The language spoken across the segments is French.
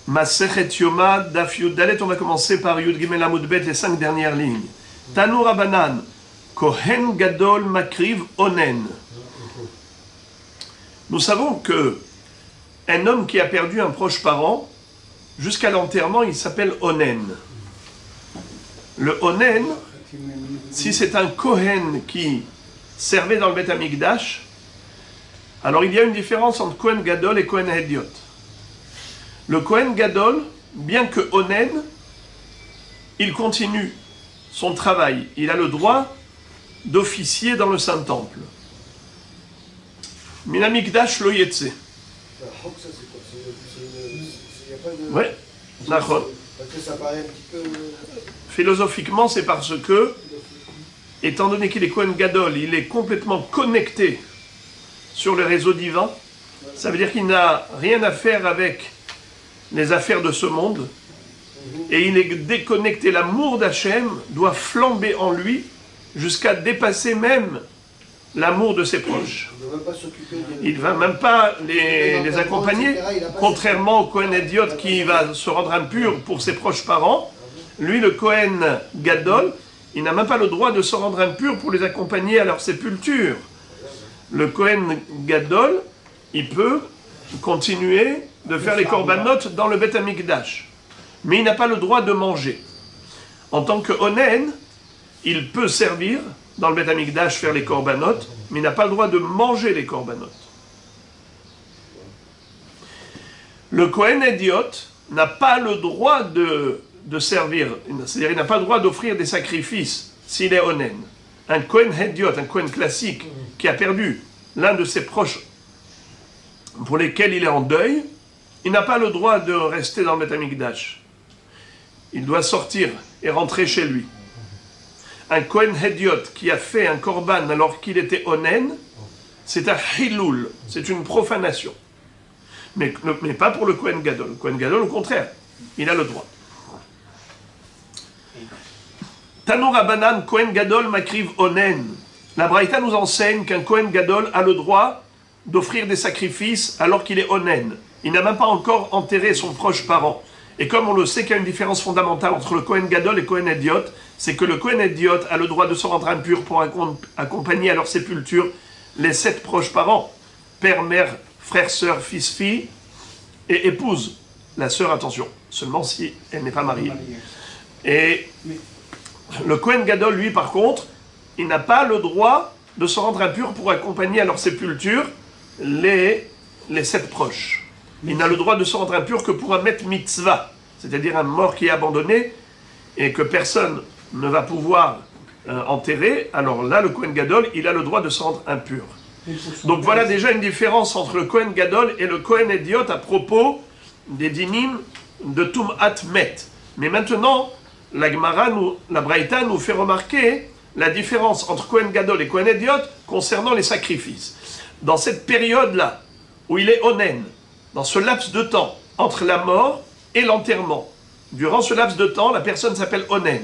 Masechet Yoma, Daf Yud Dalet, on va commencer par Yud Gimel Amud Bet, les 5 dernières lignes. Tanu Rabanan, Kohen Gadol Makriv Onen. Nous savons que un homme qui a perdu un proche parent, jusqu'à l'enterrement, il s'appelle Onen. Le Onen, si c'est un Kohen qui servait dans le Beth Amikdash, alors il y a une différence entre Kohen Gadol et Kohen Hediot. Le Kohen Gadol, bien que Onen, il continue son travail. Il a le droit d'officier dans le Saint-Temple. Min Amikdash lo yetse. Oui, d'accord. Parce que ça paraît un petit peu... Philosophiquement, c'est parce que, étant donné qu'il est Kohen Gadol, il est complètement connecté sur le réseau divin. Ça veut dire qu'il n'a rien à faire avec les affaires de ce monde. Et il est déconnecté. L'amour d'Hachem doit flamber en lui jusqu'à dépasser même l'amour de ses proches. Il ne va même pas les accompagner, contrairement au Kohen Hediot qui va se rendre impur pour ses proches parents. Lui, le Kohen Gadol, il n'a même pas le droit de se rendre impur pour les accompagner à leur sépulture. Le Kohen Gadol, il peut continuer de faire les korbanot dans le Beth Amikdash. Mais il n'a pas le droit de manger. En tant que Onen, il peut servir dans le Beth Amikdash, faire les korbanot, mais il n'a pas le droit de manger les korbanot. Le Kohen Hediot n'a pas le droit de servir, c'est-à-dire il n'a pas le droit d'offrir des sacrifices s'il est Onen. Un Kohen Hediot, un Kohen classique, qui a perdu l'un de ses proches pour lesquels il est en deuil, il n'a pas le droit de rester dans le Beth Amikdash. Il doit sortir et rentrer chez lui. Un Kohen Hediot qui a fait un korban alors qu'il était Onen, c'est un Hiloul, c'est une profanation. Mais pas pour le Kohen Gadol. Le Kohen Gadol, au contraire, il a le droit. Tanu Rabanan, Kohen Gadol Makriv Onen. La Braïta nous enseigne qu'un Kohen Gadol a le droit d'offrir des sacrifices alors qu'il est Onen. Il n'a même pas encore enterré son proche parent. Et comme on le sait qu'il y a une différence fondamentale entre le Kohen Gadol et le Kohen Hediot, c'est que le Kohen Hediot a le droit de se rendre impur pour accompagner à leur sépulture les 7 proches parents, père, mère, frère, sœur, fils, fille et épouse. La sœur, attention, seulement si elle n'est pas mariée. Et le Kohen Gadol, lui, par contre, il n'a pas le droit de se rendre impur pour accompagner à leur sépulture les 7 proches. Il n'a le droit de se rendre impur que pour un met mitzvah, c'est-à-dire un mort qui est abandonné et que personne ne va pouvoir enterrer. Alors là, le Kohen Gadol, il a le droit de se rendre impur. Donc voilà déjà une différence entre le Kohen Gadol et le Kohen Hediot à propos des dinim de Tum'at Met. Mais maintenant, la Gemara, la Braïta nous fait remarquer la différence entre Kohen Gadol et Kohen Hediot concernant les sacrifices. Dans cette période-là, où il est Onen, dans ce laps de temps entre la mort et l'enterrement, durant ce laps de temps, la personne s'appelle Onen.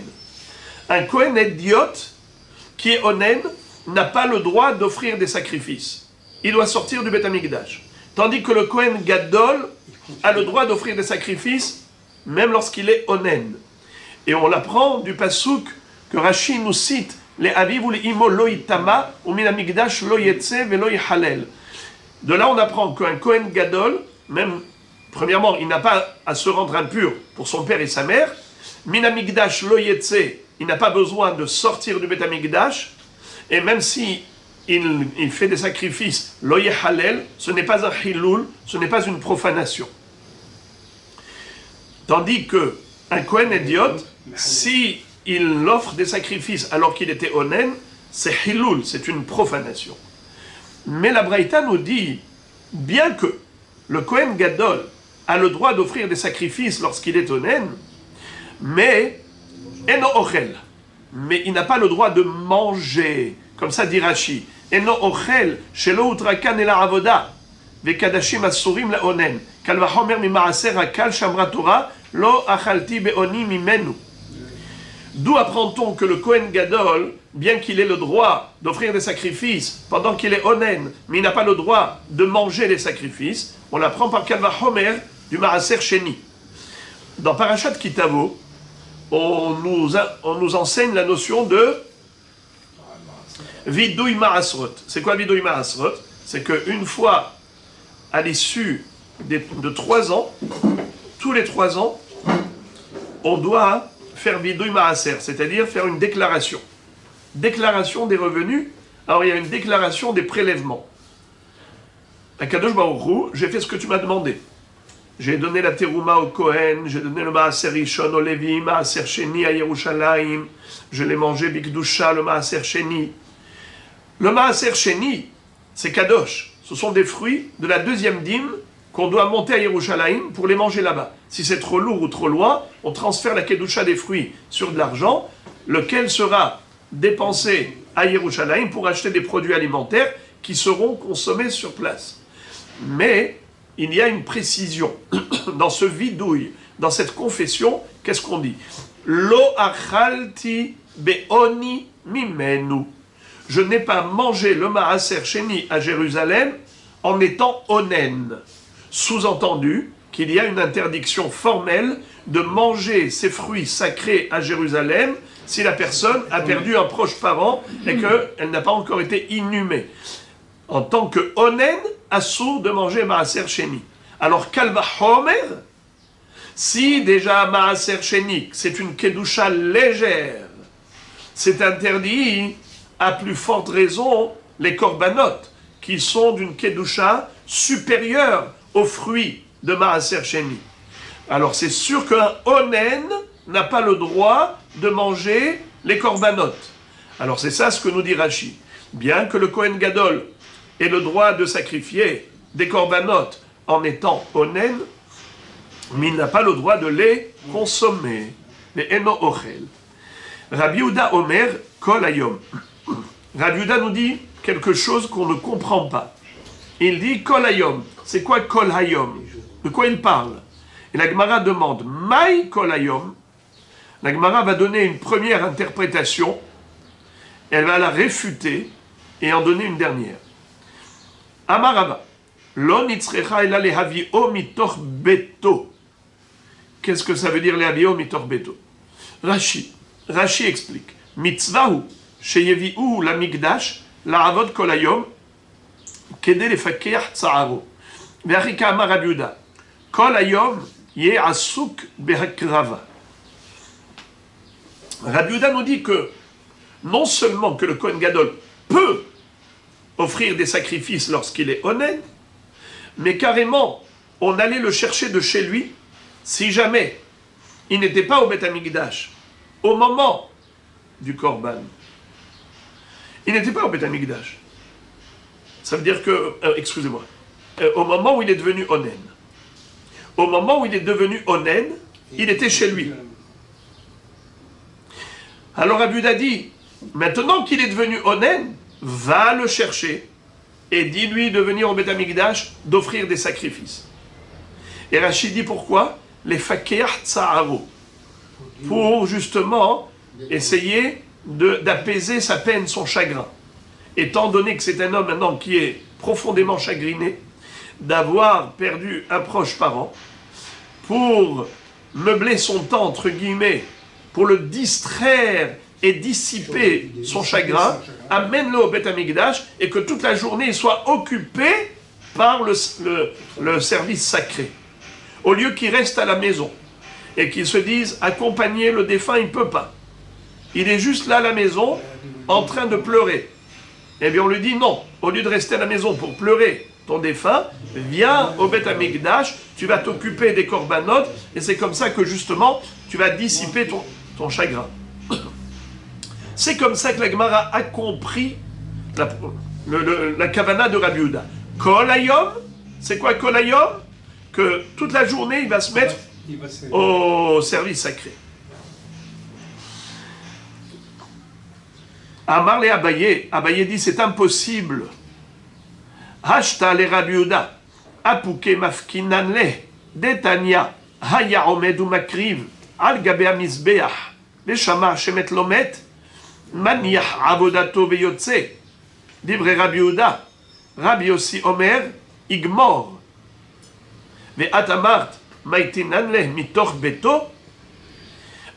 Un Kohen Hediot qui est Onen n'a pas le droit d'offrir des sacrifices. Il doit sortir du Beth Amikdash. Tandis que le Kohen Gadol a le droit d'offrir des sacrifices même lorsqu'il est Onen. Et on l'apprend du pasouk que Rashi nous cite les aviv ou les imo lo itama ou min Amikdash lo yetse velo yhalel. De là on apprend qu'un Kohen Gadol, même, premièrement, il n'a pas à se rendre impur pour son père et sa mère. Min Amikdash lo yetse, il n'a pas besoin de sortir du Beth Amikdash. Et même si il fait des sacrifices, lo yehalel, ce n'est pas un hiloul, ce n'est pas une profanation. Tandis que un Kohen Hediot, si il offre des sacrifices alors qu'il était Onen, c'est hiloul, c'est une profanation. Mais la Braïta nous dit, bien que le Kohen Gadol a le droit d'offrir des sacrifices lorsqu'il est Onen, mais eno ochel, mais il n'a pas le droit de manger, comme ça dit Rashi. Eno ochel, shelo utrakan ela avoda, vekadashim asurim la Onen, kal vachomer mi maaser hakal shamra Torah, lo achalti beoni mimenu. D'où apprend-on que le Kohen Gadol, bien qu'il ait le droit d'offrir des sacrifices pendant qu'il est Onen, mais il n'a pas le droit de manger les sacrifices, on l'apprend par Kalva Homer du Maaser Sheni. Dans Parashat Kitavo, on nous enseigne la notion de Vidouï Ma'asrot. C'est quoi Vidouï Ma'asrot? C'est qu'une fois, à l'issue de 3 ans, tous les 3 ans, on doit faire Vidouï Ma'aser, c'est-à-dire faire une déclaration. Déclaration des revenus. Alors il y a une déclaration des prélèvements. Akadosh Baruch Hu, j'ai fait ce que tu m'as demandé. J'ai donné la terouma au Kohen, j'ai donné le Maaser Rishon au Lévi, Maaser Sheni à Yerushalayim, je l'ai mangé Bikdusha, le Maaser Sheni. Le Maaser Sheni, c'est Kadosh. Ce sont des fruits de la 2e dîme qu'on doit monter à Yerushalayim pour les manger là-bas. Si c'est trop lourd ou trop loin, on transfère la Kedusha des fruits sur de l'argent, lequel sera dépensé à Yerushalayim pour acheter des produits alimentaires qui seront consommés sur place. Mais il y a une précision dans ce vidouille, dans cette confession. Qu'est-ce qu'on dit? Lo achalti be'oni mimenu. Je n'ai pas mangé le Maaser Sheni à Jérusalem en étant onen. Sous-entendu qu'il y a une interdiction formelle de manger ces fruits sacrés à Jérusalem si la personne a perdu un proche parent et qu'elle n'a pas encore été inhumée. En tant que onen, assourd de manger Maaser Sheni. Alors, Kalva Homer, si déjà Maaser Sheni, c'est une Kedusha légère, c'est interdit, à plus forte raison, les korbanot, qui sont d'une Kedusha supérieure aux fruits de Maaser Sheni. Alors, c'est sûr qu'un onen n'a pas le droit de manger les korbanot. Alors, c'est ça ce que nous dit Rashi. Bien que le Kohen Gadol ait le droit de sacrifier des korbanot en étant onen, mais il n'a pas le droit de les consommer. Mais eno ochel. Rabbi Yehuda Omer kol hayom. Rabbi Yehuda nous dit quelque chose qu'on ne comprend pas. Il dit kol hayom. C'est quoi kol hayom? De quoi il parle? Et la Gemara demande Maï kol hayom. La Gemara va donner une première interprétation, elle va la réfuter et en donner une dernière. Amarava. Lo nitzrecha ela lehavio mitoch beto. Qu'est-ce que ça veut dire lehavio mitoch beto? Rashi explique. Mitzvahu sheyeviu la migdash la avod kol hayom kede lefakeach tza'aro. Ve'achika amar Rabbi Yehuda. Kol hayom yeh asuk behakrava. Rabbi Yehuda nous dit que non seulement que le Kohen Gadol peut offrir des sacrifices lorsqu'il est honnête, mais carrément, on allait le chercher de chez lui si jamais il n'était pas au Beth Amikdash au moment du Korban. Il n'était pas au Beth Amikdash. Ça veut dire que, excusez-moi, au moment où il est devenu onen. Au moment où il est devenu onen, il était chez lui. Alors Rabbi Yehuda dit, maintenant qu'il est devenu onen, va le chercher et dis-lui de venir au Beth Amikdash, d'offrir des sacrifices. Et Rachid dit pourquoi? Les fakeach tsa'aro. Pour justement essayer d'apaiser sa peine, son chagrin. Étant donné que c'est un homme maintenant qui est profondément chagriné d'avoir perdu un proche parent, pour meubler son temps, entre guillemets, pour le distraire et dissiper son chagrin, amène-le au Beth Amikdash et que toute la journée il soit occupé par le service sacré. Au lieu qu'il reste à la maison et qu'il se dise accompagner le défunt, il ne peut pas. Il est juste là à la maison en train de pleurer. Eh bien on lui dit non, au lieu de rester à la maison pour pleurer ton défunt, viens au Beth Amikdash, tu vas t'occuper des korbanot et c'est comme ça que justement tu vas dissiper ton chagrin. C'est comme ça que la Gemara a compris la kavana de Rabbi Yehuda. Kol hayom, c'est quoi kol hayom? Que toute la journée, il va se mettre au service sacré. Amar le Abaye, Abaye dit c'est impossible. Hashta le Rabbi Yehuda, apuke mafkinan le, detanya, haya omed makriv, al gabe amizbeach, veshama shemet lomet, maniach avodato veyotse, dibre Rabbi Yehuda, Rabbi Yossi Omer, igmor. Ve'at amart, maïtinan leh mitor beto.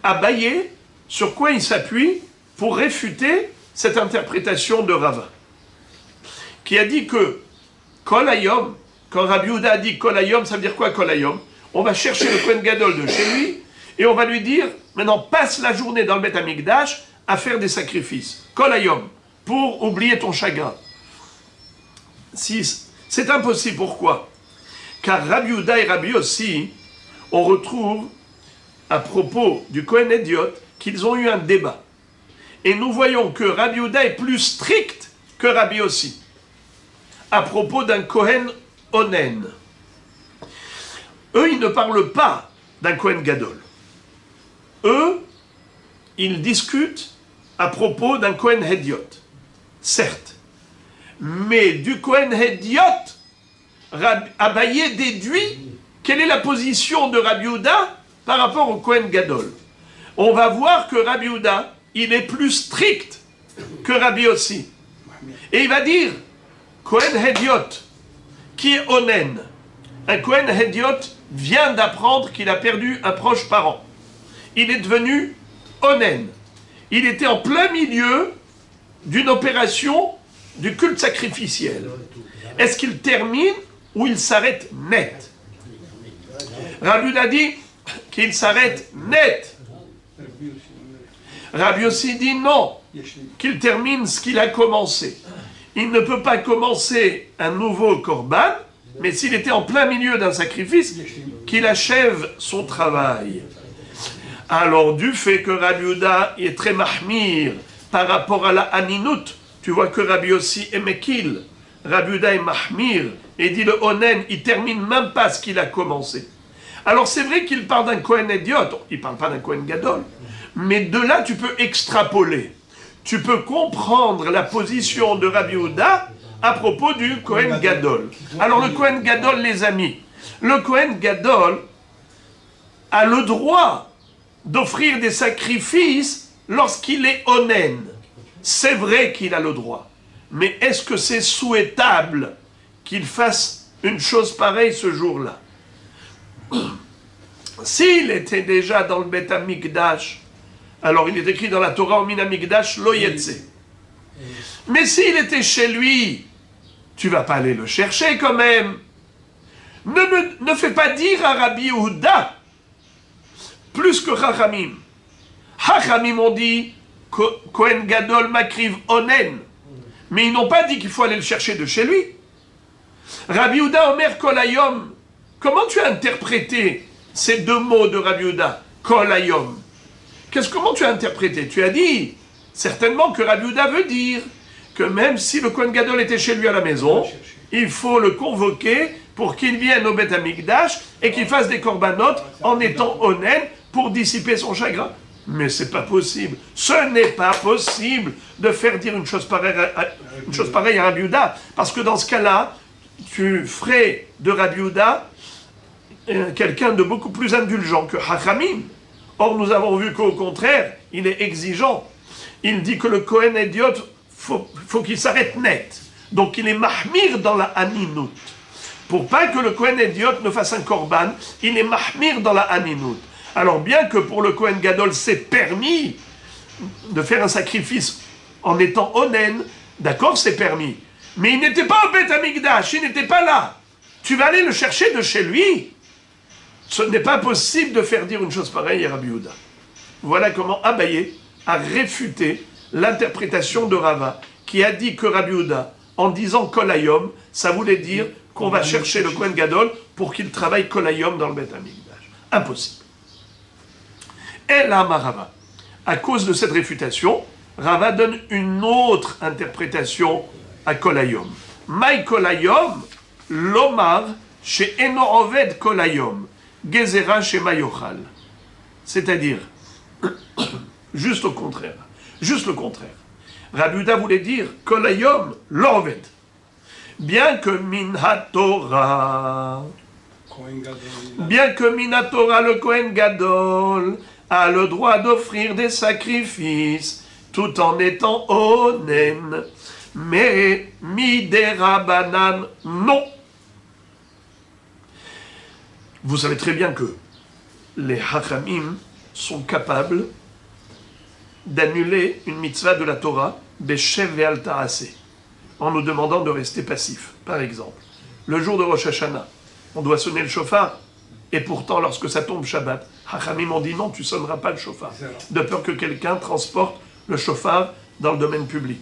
Abaye, sur quoi il s'appuie pour réfuter cette interprétation de Rava, qui a dit que Kol Hayom, quand Rabbi Yehuda a dit Kol Hayom, ça veut dire quoi Kol Hayom? On va chercher le Kohen Gadol de chez lui et on va lui dire, maintenant passe la journée dans le Beth Amikdash à faire des sacrifices. Kol Hayom, pour oublier ton chagrin. C'est impossible, pourquoi? Car Rabbi Yehuda et Rabbi Yossi, on retrouve à propos du Kohen Hédiot qu'ils ont eu un débat. Et nous voyons que Rabbi Yehuda est plus strict que Rabbi Yossi à propos d'un Kohen Onen. Eux, ils ne parlent pas d'un Kohen Gadol. Eux, ils discutent à propos d'un Kohen Hédiot. Certes. Mais du Kohen Hédiot, Abaye déduit quelle est la position de Rabbi Yehuda par rapport au Kohen Gadol. On va voir que Rabbi Yehuda, il est plus strict que Rabbi Yossi. Et il va dire, Kohen Hédiot, qui est Onen, un Kohen Hédiot vient d'apprendre qu'il a perdu un proche parent. Il est devenu Onen. Il était en plein milieu d'une opération du culte sacrificiel. Est-ce qu'il termine ou il s'arrête net? Rabbi Yehuda dit qu'il s'arrête net. Rabbi Yossi dit non, qu'il termine ce qu'il a commencé. Il ne peut pas commencer un nouveau korban, mais s'il était en plein milieu d'un sacrifice, qu'il achève son travail. Alors, du fait que Rabbi Yehuda est très mahmir par rapport à la aninout, tu vois que Rabbi Yossi est mekil, Rabbi Yehuda est mahmir, et dit le onen, il termine même pas ce qu'il a commencé. Alors c'est vrai qu'il parle d'un Kohen Hédiot, il ne parle pas d'un Kohen Gadol, mais de là tu peux extrapoler. Tu peux comprendre la position de Rabbi Yehuda à propos du Kohen Gadol. Alors le Kohen Gadol, les amis, le Kohen Gadol a le droit d'offrir des sacrifices lorsqu'il est onen. C'est vrai qu'il a le droit. Mais est-ce que c'est souhaitable qu'il fasse une chose pareille ce jour-là? S'il était déjà dans le Beth Amikdash, alors il est écrit dans la Torah, au Min Amikdash, lo yetse. Mais s'il était chez lui, tu vas pas aller le chercher quand même. Ne fais pas dire à Rabbi Yehuda plus que Chachamim. Chachamim ont dit Kohen Gadol Makriv Onen, mais ils n'ont pas dit qu'il faut aller le chercher de chez lui. Rabbi Yehuda Omer Kol Hayom. Comment tu as interprété ces deux mots de Rabbi Yehuda, Kol Hayom? Comment tu as interprété? Tu as dit certainement que Rabbi Yehuda veut dire que même si le Kohen Gadol était chez lui à la maison, il faut le convoquer pour qu'il vienne au Beth Amikdash et qu'il fasse des korbanot en étant honnête pour dissiper son chagrin. Mais c'est pas possible. Ce n'est pas possible de faire dire une chose pareille à Rabbi Yehuda, parce que dans ce cas-là, tu ferais de Rabbi Yehuda quelqu'un de beaucoup plus indulgent que Chachamim. Or, nous avons vu qu'au contraire, il est exigeant. Il dit que le Kohen Hédiot, faut qu'il s'arrête net. Donc, il est mahmir dans la aninout. Pour pas que le Kohen Hédiot ne fasse un korban, il est mahmir dans la aninout. Alors, bien que pour le Kohen Gadol, c'est permis de faire un sacrifice en étant onen, d'accord, c'est permis. Mais il n'était pas au Beth Amikdash, il n'était pas là. Tu vas aller le chercher de chez lui. Ce n'est pas possible de faire dire une chose pareille à Rabbi Yehuda. Voilà comment Abaye a réfuté l'interprétation de Rava, qui a dit que Rabbi Yehuda, en disant Kol Hayom, ça voulait dire qu'on va chercher le Kohen Gadol pour qu'il travaille Kol Hayom dans le Beth Amikdash. Impossible. Et là, Rava, à cause de cette réfutation, Rava donne une autre interprétation à Kol Hayom. Maï Kol Hayom, l'Omar, chez Eno Oved Kol Hayom. Gezerah Shema Yochal. C'est-à-dire, juste au contraire. Juste le contraire. Rabbi Yehuda voulait dire Kol Hayom L'Oved. Bien que Minha Torah, le Kohen Gadol a le droit d'offrir des sacrifices tout en étant onen. Mais Midera Banan, non. Vous savez très bien que les Hachamim sont capables d'annuler une mitzvah de la Torah, Beshev ve'al ta'aseh, en nous demandant de rester passif. Par exemple, le jour de Rosh Hashanah, on doit sonner le shofar, et pourtant, lorsque ça tombe Shabbat, Hachamim ont dit non, tu sonneras pas le shofar, de peur que quelqu'un transporte le shofar dans le domaine public.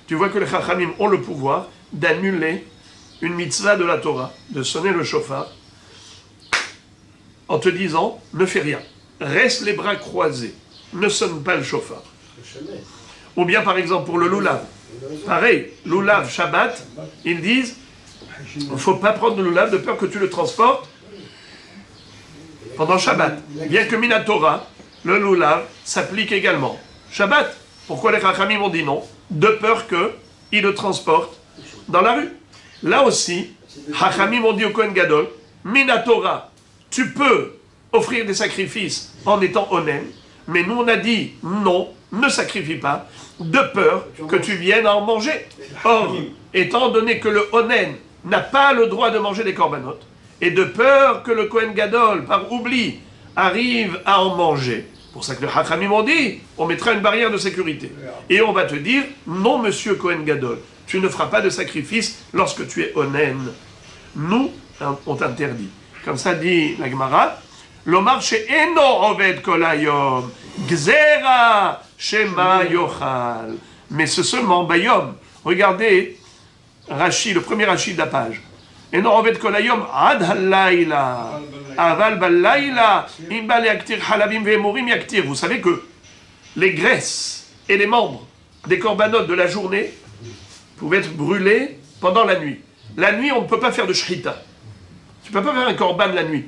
Tu vois que les Hachamim ont le pouvoir d'annuler une mitzvah de la Torah, de sonner le shofar, en te disant, ne fais rien, reste les bras croisés, ne sonne pas le shofar. Ou bien par exemple pour le lulav, pareil, lulav, Shabbat, ils disent, il ne faut pas prendre le lulav de peur que tu le transportes pendant Shabbat. Bien que Minatora, le lulav, s'applique également. Shabbat, pourquoi les Chachamim ont dit non? De peur qu'il le transporte dans la rue. Là aussi, Chachamim ont dit au Kohen Gadol, Minatora, tu peux offrir des sacrifices en étant honnête, mais nous on a dit non, ne sacrifie pas, de peur que tu viennes en manger. Or, étant donné que le onen n'a pas le droit de manger des corbanotes, et de peur que le Kohen Gadol, par oubli, arrive à en manger, pour ça que le Hachamim ont dit, on mettra une barrière de sécurité. Et on va te dire, non monsieur Kohen Gadol, tu ne feras pas de sacrifice lorsque tu es onen. Nous, on t'interdit. Comme ça dit la Gemara, Lomar she'eno oved kol hayom, gzera shema yochal. Mais c'est seulement bayom. Regardez Rashi, le premier Rashi de la page. Eno oved kol hayom ad halayla, aval balayla, imba leaktir halabim ve'emorim yaktir. Vous savez que les graisses et les membres des corbanotes de la journée pouvaient être brûlés pendant la nuit. La nuit, on ne peut pas faire de shrita. Tu ne peux pas faire un korban la nuit,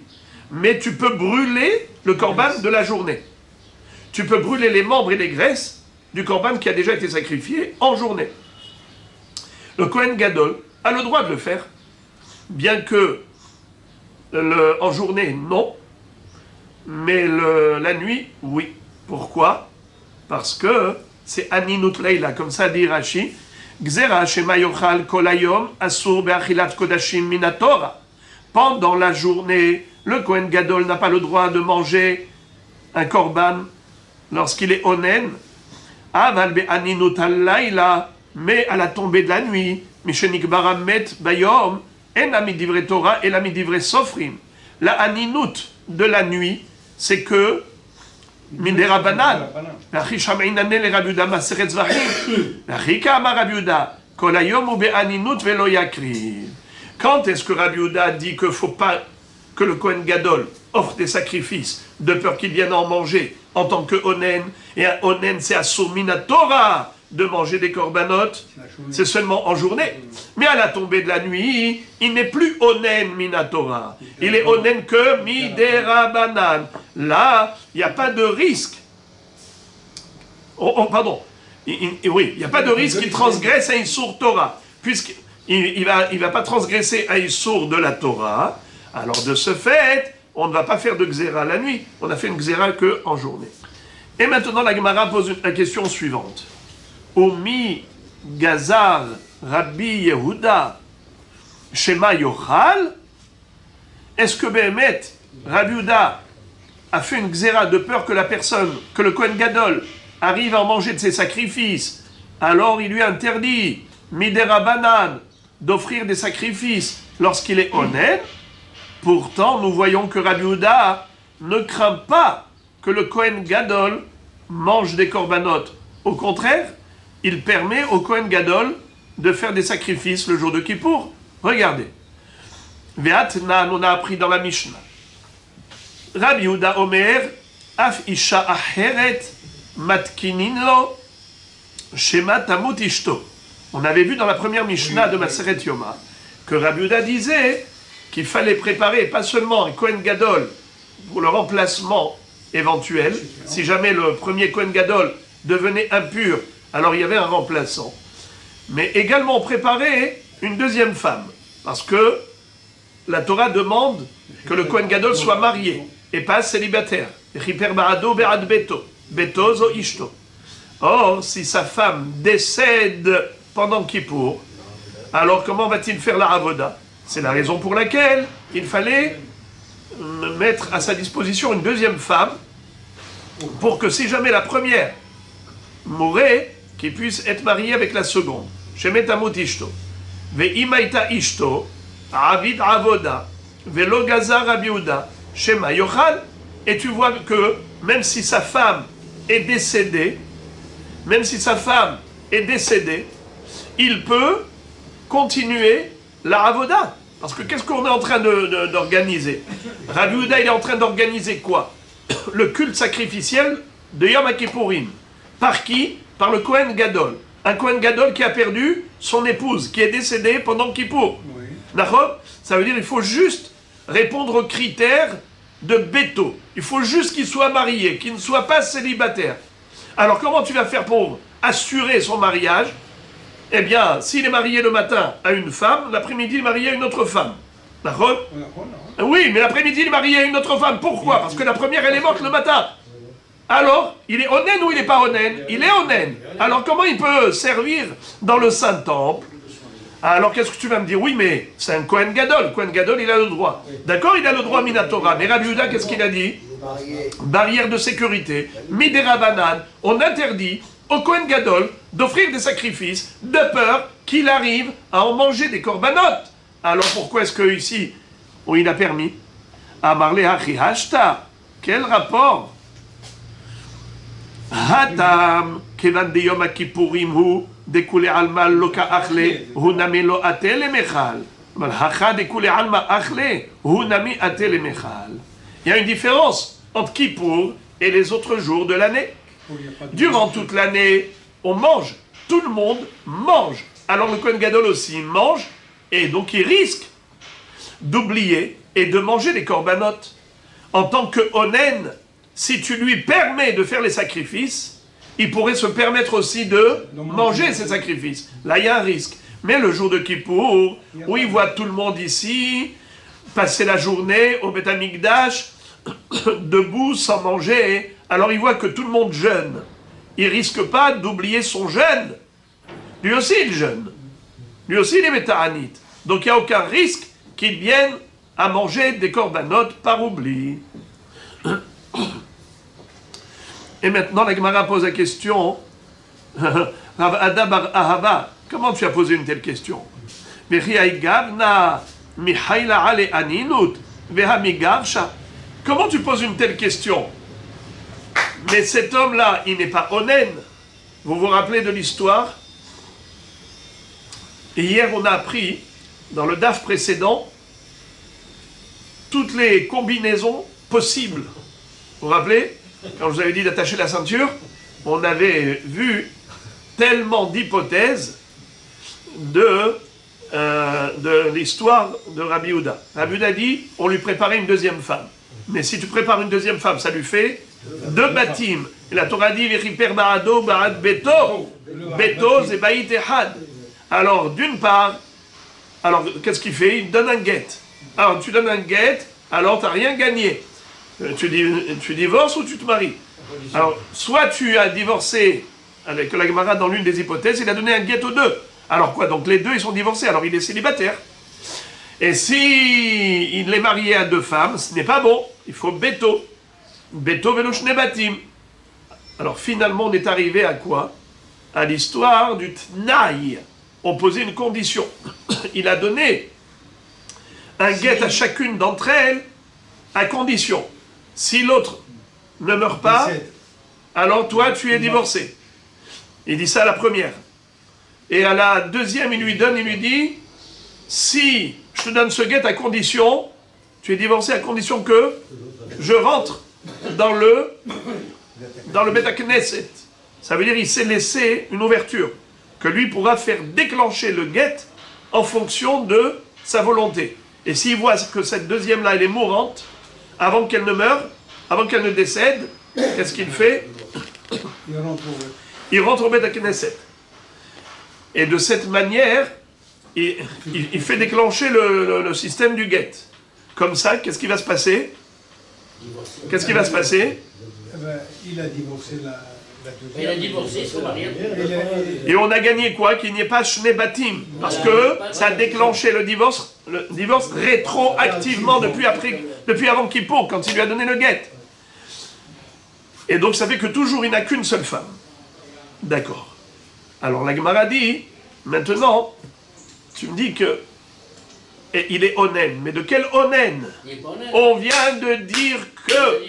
mais tu peux brûler le korban de la journée. Tu peux brûler les membres et les graisses du korban qui a déjà été sacrifié en journée. Le Kohen Gadol a le droit de le faire, bien que en journée, non, mais la nuit, oui. Pourquoi? Parce que c'est Aninut Leila, comme ça dit Rashi, Gzera shema yochal kol hayom asur be'achilat kodashim min haTorah. Pendant la journée, le Kohen Gadol n'a pas le droit de manger un korban lorsqu'il est onen. Aval be'aninut halayla, mais à la tombée de la nuit, mishenikbara met bayom, en amidivre Torah et l'amidivre sofrim. La aninut de la nuit, c'est que Mindera banan, l'achi shamainane le Rabbi Yehuda maseret zvachim, l'achi kama Rabbi Yehuda, kol hayom u be'aninut velo yakriv. Quand est-ce que Rabbi Yehuda dit qu'il ne faut pas que le Kohen Gadol offre des sacrifices de peur qu'il vienne en manger en tant que onen? Et un onen, c'est asur mina Torah de manger des corbanotes, c'est seulement en journée. Mais à la tombée de la nuit, il n'est plus onen mina Torah. Il est onen que midera banan. Là, il n'y a pas de risque. Pardon. Oui, il n'y a pas de risque qu'il transgresse un Issour Torah. Puisqu'il ne va pas transgresser un Issour de la Torah. Alors de ce fait, on ne va pas faire de Xéra la nuit. On a fait une Xéra qu'en journée. Et maintenant, la Gemara pose la question suivante. Omi Gazar Rabbi Yehuda Shema Yochal. Est-ce que Behemet Rabbi Yehuda a fait une Xéra de peur que la personne, que le Kohen Gadol arrive à en manger de ses sacrifices? Alors il lui interdit Midera Banan d'offrir des sacrifices lorsqu'il est honnête. Pourtant, nous voyons que Rabbi Yehuda ne craint pas que le Kohen Gadol mange des corbanotes. Au contraire, il permet au Kohen Gadol de faire des sacrifices le jour de Kippour. Regardez. Ve'atnan, on a appris dans la Mishnah. Rabbi Yehuda Omer, Af Isha Aheret Matkinin Lo Shema Tamut Ishto. On avait vu dans la première Mishnah de Maseret Yoma que Rabbi Yehuda disait qu'il fallait préparer pas seulement un Kohen Gadol pour le remplacement éventuel, si jamais le premier Kohen Gadol devenait impur, alors il y avait un remplaçant, mais également préparer une deuxième femme, parce que la Torah demande que le Kohen Gadol soit marié et pas célibataire. Or, si sa femme décède pendant Kippour, alors comment va-t-il faire la avoda? C'est la raison pour laquelle il fallait mettre à sa disposition une deuxième femme pour que si jamais la première mourait, qu'il puisse être marié avec la seconde. Shemet amot ishto. Ve'ima ita ishto, avid avoda, ve'lo gazar Rabbi Yehuda, shema yochal. Et tu vois que même si sa femme est décédée, il peut continuer la avoda. Parce que qu'est-ce qu'on est en train d'organiser? Rabbi Yehuda, il est en train d'organiser quoi? Le culte sacrificiel de Yom Kippourim. Par qui? Par le Kohen Gadol. Un Kohen Gadol qui a perdu son épouse, qui est décédée pendant Kippour. Oui. D'accord? Ça veut dire qu'il faut juste répondre aux critères de Beto. Il faut juste qu'il soit marié, qu'il ne soit pas célibataire. Alors comment tu vas faire pour assurer son mariage? Eh bien, s'il est marié le matin à une femme, l'après-midi il est marié à une autre femme. D'accord? Oui, mais l'après-midi il est marié à une autre femme. Pourquoi? Parce que la première elle est morte le matin. Alors, il est onen ou il n'est pas onen? Il est onen. Alors comment il peut servir dans le Saint-Temple? Alors qu'est-ce que tu vas me dire? Oui, mais c'est un Kohen Gadol. Kohen Gadol, il a le droit. D'accord, il a le droit Minatora. Mais Rabbi Yehuda, qu'est-ce qu'il a dit? Barrière de sécurité. Midera Banan. On interdit au Kohen Gadol d'offrir des sacrifices de peur qu'il arrive à en manger des corbanotes. Alors pourquoi est-ce que ici, où il a permis? Amarle Hachi Hashta. Quel rapport? Hatam kevan de Yom Kippourim hu dekule alma loka achle hu nami lo atel emechal. Hacha dekule alma achle hu nami atel emechal. Il y a une différence entre Kippour et les autres jours de l'année. Durant toute l'année, on mange. Tout le monde mange. Alors le Kohen Gadol aussi mange et donc il risque d'oublier et de manger les corbanotes. En tant que onen, si tu lui permets de faire les sacrifices, il pourrait se permettre aussi de manger ces sacrifices. Là, il y a un risque. Mais le jour de Kippour, où il voit tout le monde ici, passer la journée au Beth Amikdash, debout, sans manger, alors il voit que tout le monde jeûne. Il ne risque pas d'oublier son jeûne. Lui aussi, il jeûne. Lui aussi, il est Métahanite. Donc, il n'y a aucun risque qu'il vienne à manger des corbanotes par oubli. Et maintenant, la Gemara pose la question, Rav Ada bar Ahava, comment tu as posé une telle question? Comment tu poses une telle question? Mais cet homme-là, il n'est pas onen. Vous vous rappelez de l'histoire? Hier, on a appris, dans le DAF précédent, toutes les combinaisons possibles. Vous vous rappelez? Quand je vous avais dit d'attacher la ceinture, on avait vu tellement d'hypothèses de l'histoire de Rabbi Yehuda. Rabbi Yehuda dit, on lui préparait une deuxième femme. Mais si tu prépares une deuxième femme, ça lui fait deux bâtim. Et la Torah dit, V'chiper ba'ado ba'ad beto. Beto, c'est ba'it ehad. Alors, d'une part, alors qu'est-ce qu'il fait? Il donne un guet. Alors, tu donnes un guet, alors tu n'as rien gagné. Tu divorces ou tu te maries? Alors, soit tu as divorcé, avec la Gemara dans l'une des hypothèses, il a donné un guet aux deux. Alors quoi? Donc les deux, ils sont divorcés, alors il est célibataire. Et si il est marié à deux femmes, ce n'est pas bon. Il faut beto. Beto velo shnebatim. Alors finalement, on est arrivé à quoi? À l'histoire du Tnaï. On posait une condition. Il a donné un guet à chacune d'entre elles, à condition. Si l'autre ne meurt pas, alors toi, tu es divorcé. Il dit ça à la première. Et à la deuxième, il lui dit, si je te donne ce guet à condition, tu es divorcé à condition que je rentre dans le Beth Knesset. Ça veut dire qu'il s'est laissé une ouverture, que lui pourra faire déclencher le guet en fonction de sa volonté. Et s'il voit que cette deuxième-là, elle est mourante, avant qu'elle ne meure, avant qu'elle ne décède, qu'est-ce qu'il fait? Il rentre au Beth Knesset. Et de cette manière, il fait déclencher le système du guet. Comme ça, qu'est-ce qui va se passer? Qu'est-ce qui va se passer? Il a divorcé la deuxième. Il a divorcé son mari. Et on a gagné quoi? Qu'il n'y ait pas shnebatim. Parce que ça a déclenché le divorce le divorce rétroactivement depuis avant Kippour, quand il lui a donné le guet. Et donc ça fait que toujours il n'a qu'une seule femme. D'accord. Alors la Gemara dit, maintenant, tu me dis que il est onen. Mais de quel onen? On vient de dire que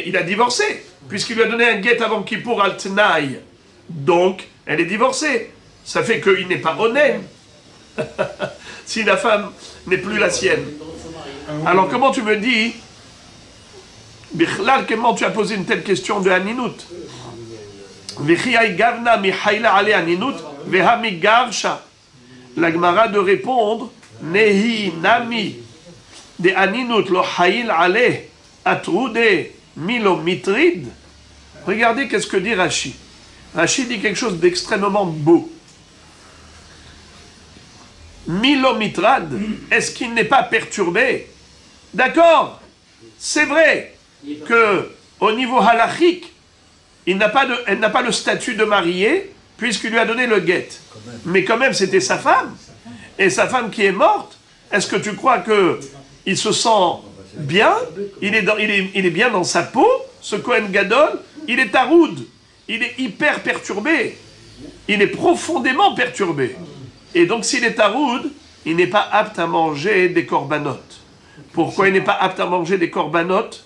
il a divorcé, puisqu'il lui a donné un guet avant Kippour al Tnaï. Donc, elle est divorcée. Ça fait qu'il n'est pas onen. Si la femme n'est plus la sienne. Alors comment tu me dis, Bichlal, comment tu as posé une telle question de Aninut? La Gemara de répondre, Nehi Nami de Aninut lo Haïl Ale Atrude Milo Mitrid. Regardez qu'est-ce que dit Rashi. Rashi dit quelque chose d'extrêmement beau. Milo Mitrad, est-ce qu'il n'est pas perturbé? D'accord, c'est vrai que au niveau halachique, elle n'a pas le statut de mariée, puisqu'il lui a donné le guet. Mais quand même, c'était sa femme. Et sa femme qui est morte, est-ce que tu crois qu'il se sent bien? Il est bien dans sa peau, ce Kohen Gadol. Il est taroud. Il est hyper perturbé. Il est profondément perturbé. Et donc, s'il est taroud, il n'est pas apte à manger des corbanotes. Pourquoi il n'est pas apte à manger des corbanotes?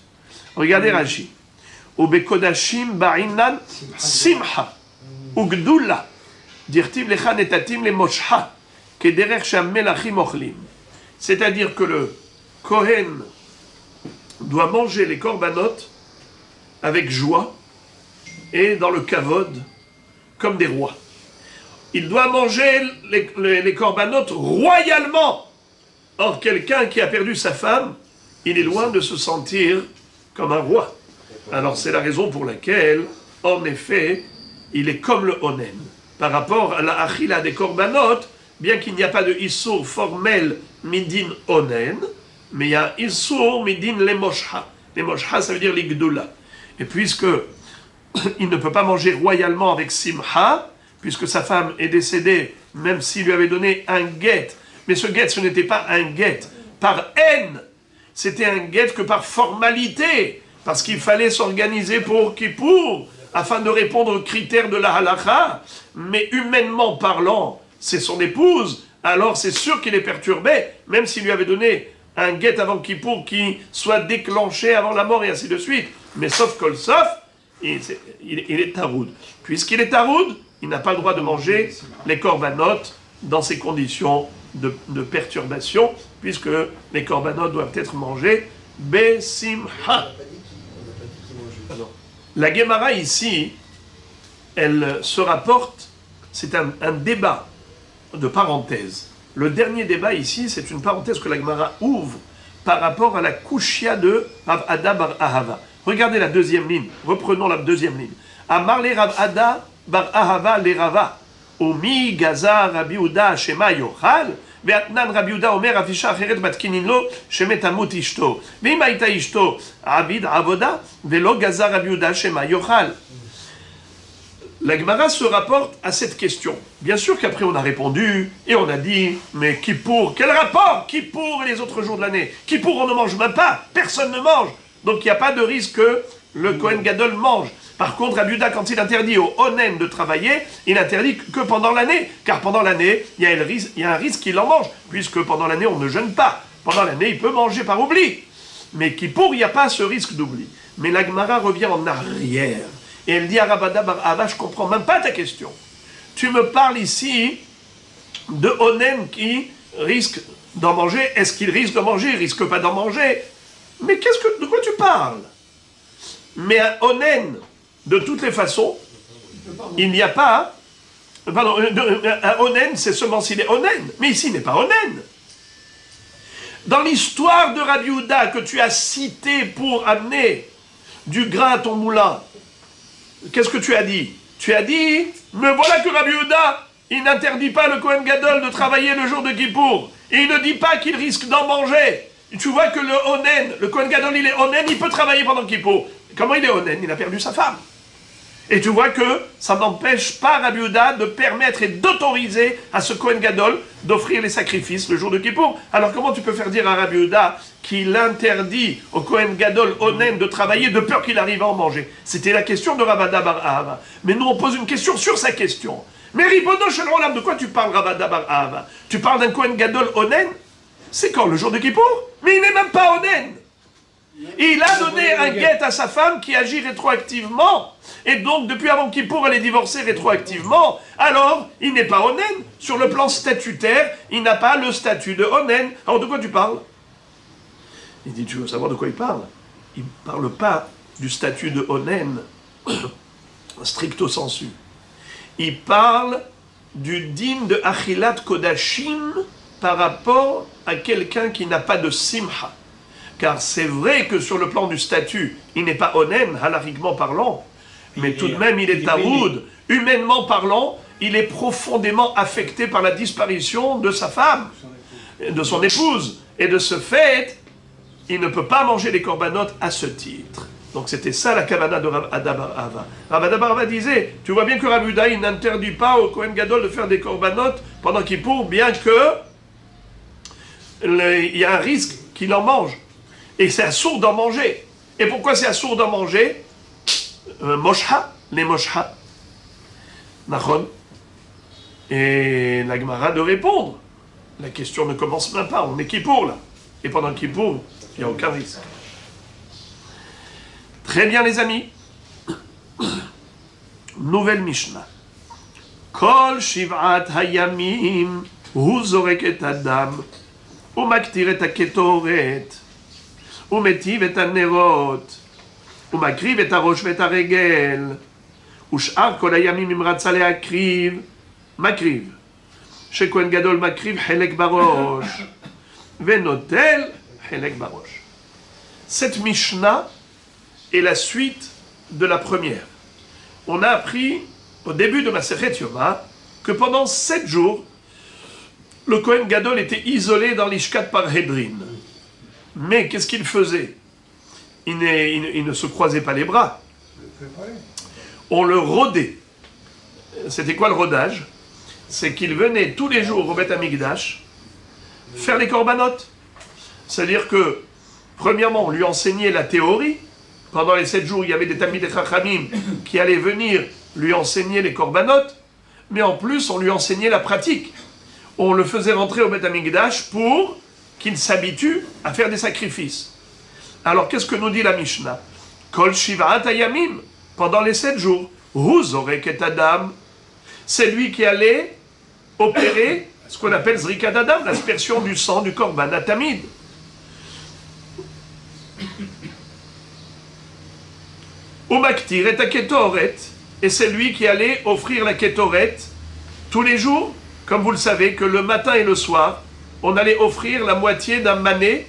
Regardez Rashi. Ubekodashim ba'inan simha. Ugdula, dirtiv lecha netatim le mosha, kederech sham melachim ochlim. C'est-à-dire que le Kohen doit manger les corbanotes avec joie et dans le kavod, comme des rois. Il doit manger les corbanotes royalement. Or, quelqu'un qui a perdu sa femme, il est loin de se sentir comme un roi. Alors, c'est la raison pour laquelle, en effet, il est comme le onen. Par rapport à la achila des corbanotes, bien qu'il n'y a pas de issour formel midin onen, mais il y a issour midin les mosha. Les mosha, ça veut dire l'igdoula. Et puisque il ne peut pas manger royalement avec simha, puisque sa femme est décédée, même s'il lui avait donné un guet, mais ce guet, ce n'était pas un guet par haine, c'était un guet que par formalité, parce qu'il fallait s'organiser pour Kippour, afin de répondre aux critères de la halakha, mais humainement parlant, c'est son épouse, alors c'est sûr qu'il est perturbé, même s'il lui avait donné un guet avant Kippour qui soit déclenché avant la mort et ainsi de suite. Mais sauf kol sauf, il est taroud. Puisqu'il est taroud, il n'a pas le droit de manger les corbanotes dans ces conditions de perturbation, puisque les corbanotes doivent être mangés besimha. La Gemara ici, elle se rapporte, c'est un débat de parenthèse. Le dernier débat ici, c'est une parenthèse que la Gemara ouvre par rapport à la kushia de Rav Ada bar Ahava. Regardez la deuxième ligne, reprenons la deuxième ligne. Amar le Rav Ada bar Ahava le Rava, Omi Gaza Rabbi Uda Shema Yochal, Ve'atnan Rabbi Uda Omer Afisha Acheret Matkinin Lo Shemetamut Ishto, Ve'im Haita Ishto Abid Avoda, Ve'lo Gaza Rabbi Uda Shema Yochal. La Gemara se rapporte à cette question. Bien sûr qu'après on a répondu et on a dit, mais Kippour, quel rapport Kippour et les autres jours de l'année? Kippour on ne mange même pas, personne ne mange. Donc il n'y a pas de risque que le Kohen Gadol mange. Par contre, Rabbi Uda, quand il interdit au Onen de travailler, il interdit que pendant l'année. Car pendant l'année, il y a un risque qu'il en mange, puisque pendant l'année on ne jeûne pas. Pendant l'année, il peut manger par oubli. Mais Kippour, il n'y a pas ce risque d'oubli. Mais la Gemara revient en arrière. Et elle dit à Rav Ada bar Ahava, je ne comprends même pas ta question. Tu me parles ici de Onen qui risque d'en manger. Est-ce qu'il risque d'en manger? Il ne risque pas d'en manger. Mais de quoi tu parles? Mais un Onen, de toutes les façons, il n'y a pas... Pardon, un Onen, c'est seulement s'il est Onen. Mais ici, il n'est pas Onen. Dans l'histoire de Rabbi Uda que tu as cité pour amener du grain à ton moulin, qu'est-ce que tu as dit? Tu as dit, mais voilà que Rabbi Uda, il n'interdit pas le Kohen Gadol de travailler le jour de Kippour. Et il ne dit pas qu'il risque d'en manger. Tu vois que le Onen, le Kohen Gadol, il est Onen, il peut travailler pendant Kippour. Comment il est Onen? Il a perdu sa femme. Et tu vois que ça n'empêche pas Rabbi Yehuda de permettre et d'autoriser à ce Kohen Gadol d'offrir les sacrifices le jour de Kippour. Alors comment tu peux faire dire à Rabbi Yehuda qu'il interdit au Kohen Gadol Onen de travailler de peur qu'il arrive à en manger? C'était la question de Rabada Bar Ahava. Mais nous on pose une question sur sa question. Mais Ribono Shel Olam, de quoi tu parles Rabada Bar Ahava? Tu parles d'un Kohen Gadol Onen? C'est quand, le jour de Kippour? Mais il n'est même pas Onen. Il a donné un guet à sa femme qui agit rétroactivement. Et donc, depuis avant Kippour, elle est divorcée rétroactivement. Alors, il n'est pas Onen. Sur le plan statutaire, il n'a pas le statut de Onen. Alors, de quoi tu parles? Il dit, tu veux savoir de quoi il parle? Il ne parle pas du statut de Onen, stricto sensu. Il parle du din de Achilat Kodashim par rapport à quelqu'un qui n'a pas de Simcha. Car c'est vrai que sur le plan du statut, il n'est pas Onen, halakhiquement parlant, mais tout de même il est taroud. Humainement parlant, il est profondément affecté par la disparition de sa femme, de son épouse. Et de ce fait, il ne peut pas manger les corbanotes à ce titre. Donc c'était ça la kavana de Rav Bar Ahava. Rav Bar Ahava disait, tu vois bien que Rabbi Yehuda, il n'interdit pas au Kohen Gadol de faire des corbanotes pendant Kippour, bien que il y a un risque qu'il en mange. Et c'est assourd d'en manger. Et pourquoi c'est assourd d'en manger? Mosha, les Mosha. Nachon. Et la Gemara de répondre. La question ne commence même pas, on est Kippour là. Et pendant Kippour, il n'y a aucun risque. Très bien les amis. Nouvelle Mishnah. Kol Shiv'at Hayamim, hu zorek et adam, hu maktir et haketoret, hu metiv et hanerot, hu makriv et harosh et haregel, hu sh'ar kol hayamim im ratza le'akriv, makriv. Shekohen gadol makriv chelek barosh, venotel chelek barosh. Cette Mishnah est la suite de la première. On a appris au début de Masechet Yoma que pendant 7 jours, le Kohen Gadol était isolé dans l'Ishkat Parhedrin. Mais qu'est-ce qu'il faisait? Il ne se croisait pas les bras. On le rôdait. C'était quoi le rodage? C'est qu'il venait tous les jours au Beth Amikdash faire les corbanotes. C'est-à-dire que, premièrement, on lui enseignait la théorie. Pendant les 7 jours, il y avait des Talmidei Chachamim qui allaient venir lui enseigner les corbanotes, mais en plus, on lui enseignait la pratique. On le faisait rentrer au Beth Amikdash pour qu'il s'habitue à faire des sacrifices. Alors, qu'est-ce que nous dit la Mishnah? Kol Shiv'at Hayamim, pendant les 7 jours, hu zorek et adam, c'est lui qui allait opérer ce qu'on appelle Zrikat Adam, l'aspersion du sang du korban atamid. Umaktir et haketoret, et c'est lui qui allait offrir la ketoret tous les jours, comme vous le savez, que le matin et le soir, on allait offrir la moitié d'un mané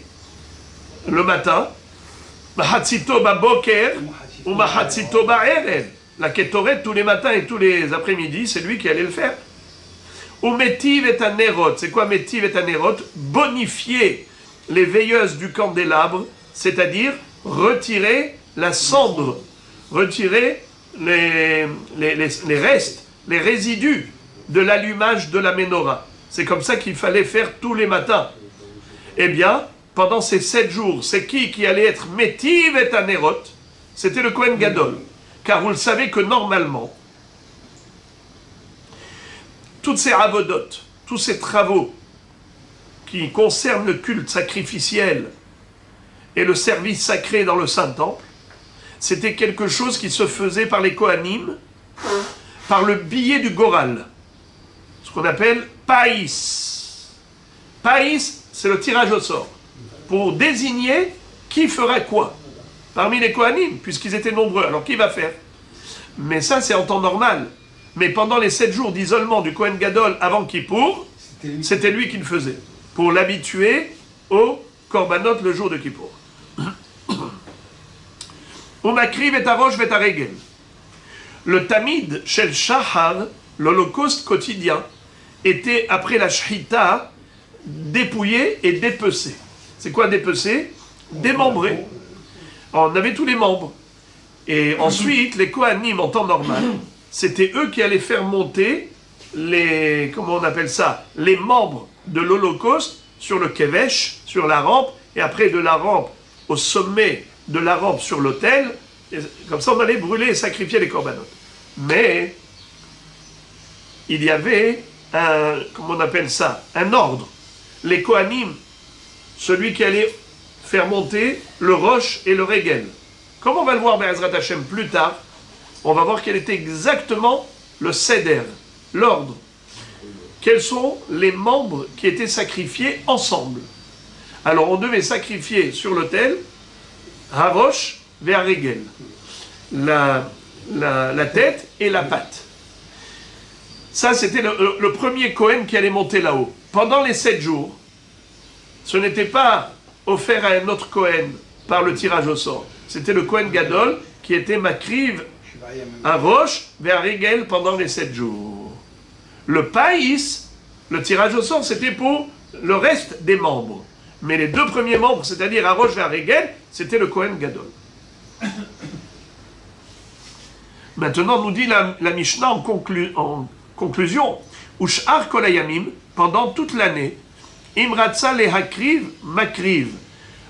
le matin, mahatzito baboker ou mahatzito ba'erev. La ketoret tous les matins et tous les après-midi, c'est lui qui allait le faire. Ou metiv et anerot, c'est quoi metiv et anerot? Bonifier les veilleuses du candélabre, c'est-à-dire retirer la cendre, retirer les restes, les résidus de l'allumage de la menorah. C'est comme ça qu'il fallait faire tous les matins. Eh bien, pendant ces 7 jours, c'est qui allait être métiv et anerot? C'était le Kohen Gadol. Car vous le savez que normalement, toutes ces avodotes, tous ces travaux qui concernent le culte sacrificiel et le service sacré dans le Saint-Temple, c'était quelque chose qui se faisait par les Kohanim, par le billet du Goral, ce qu'on appelle Païs. Païs, c'est le tirage au sort, pour désigner qui fera quoi, parmi les Kohanim, puisqu'ils étaient nombreux. Alors qui va faire? Mais ça, c'est en temps normal. Mais pendant les 7 jours d'isolement du Kohen Gadol avant Kippour, c'était lui qui le faisait, pour l'habituer au korbanot le jour de Kippour. Umakriv et harosh et haregel. Le tamid shel shahar, l'holocauste quotidien, était après la shchita dépouillé et dépecé. C'est quoi dépecé? Démembré. On avait tous les membres. Et ensuite, les Kohanim, en temps normal, c'était eux qui allaient faire monter les, comment on appelle ça, les membres de l'Holocauste sur le Kevesh, sur la rampe, et après de la rampe au sommet de la rampe sur l'autel. Comme ça, on allait brûler et sacrifier les corbanotes. Mais il y avait un, comment on appelle ça, un ordre. Les Kohanim, celui qui allait faire monter le roche et le régel. Comme on va le voir Be'ezrat Hashem plus tard, on va voir quel était exactement le seder, l'ordre. Quels sont les membres qui étaient sacrifiés ensemble. Alors on devait sacrifier sur l'autel Harosh vers Régel, la tête et la patte. Ça, c'était le premier Kohen qui allait monter là-haut. Pendant les 7 jours, ce n'était pas offert à un autre Kohen par le tirage au sort. C'était le Kohen Gadol qui était Makriv Harosh vers Régel pendant les 7 jours. Le Païs, le tirage au sort, c'était pour le reste des membres. Mais les 2 premiers membres, c'est-à-dire Harosh vers Régel, c'était le Kohen Gadol. Maintenant, nous dit la Mishnah en conclusion, Ush'ar kol hayamim, pendant toute l'année, Imratza le hakriv makriv.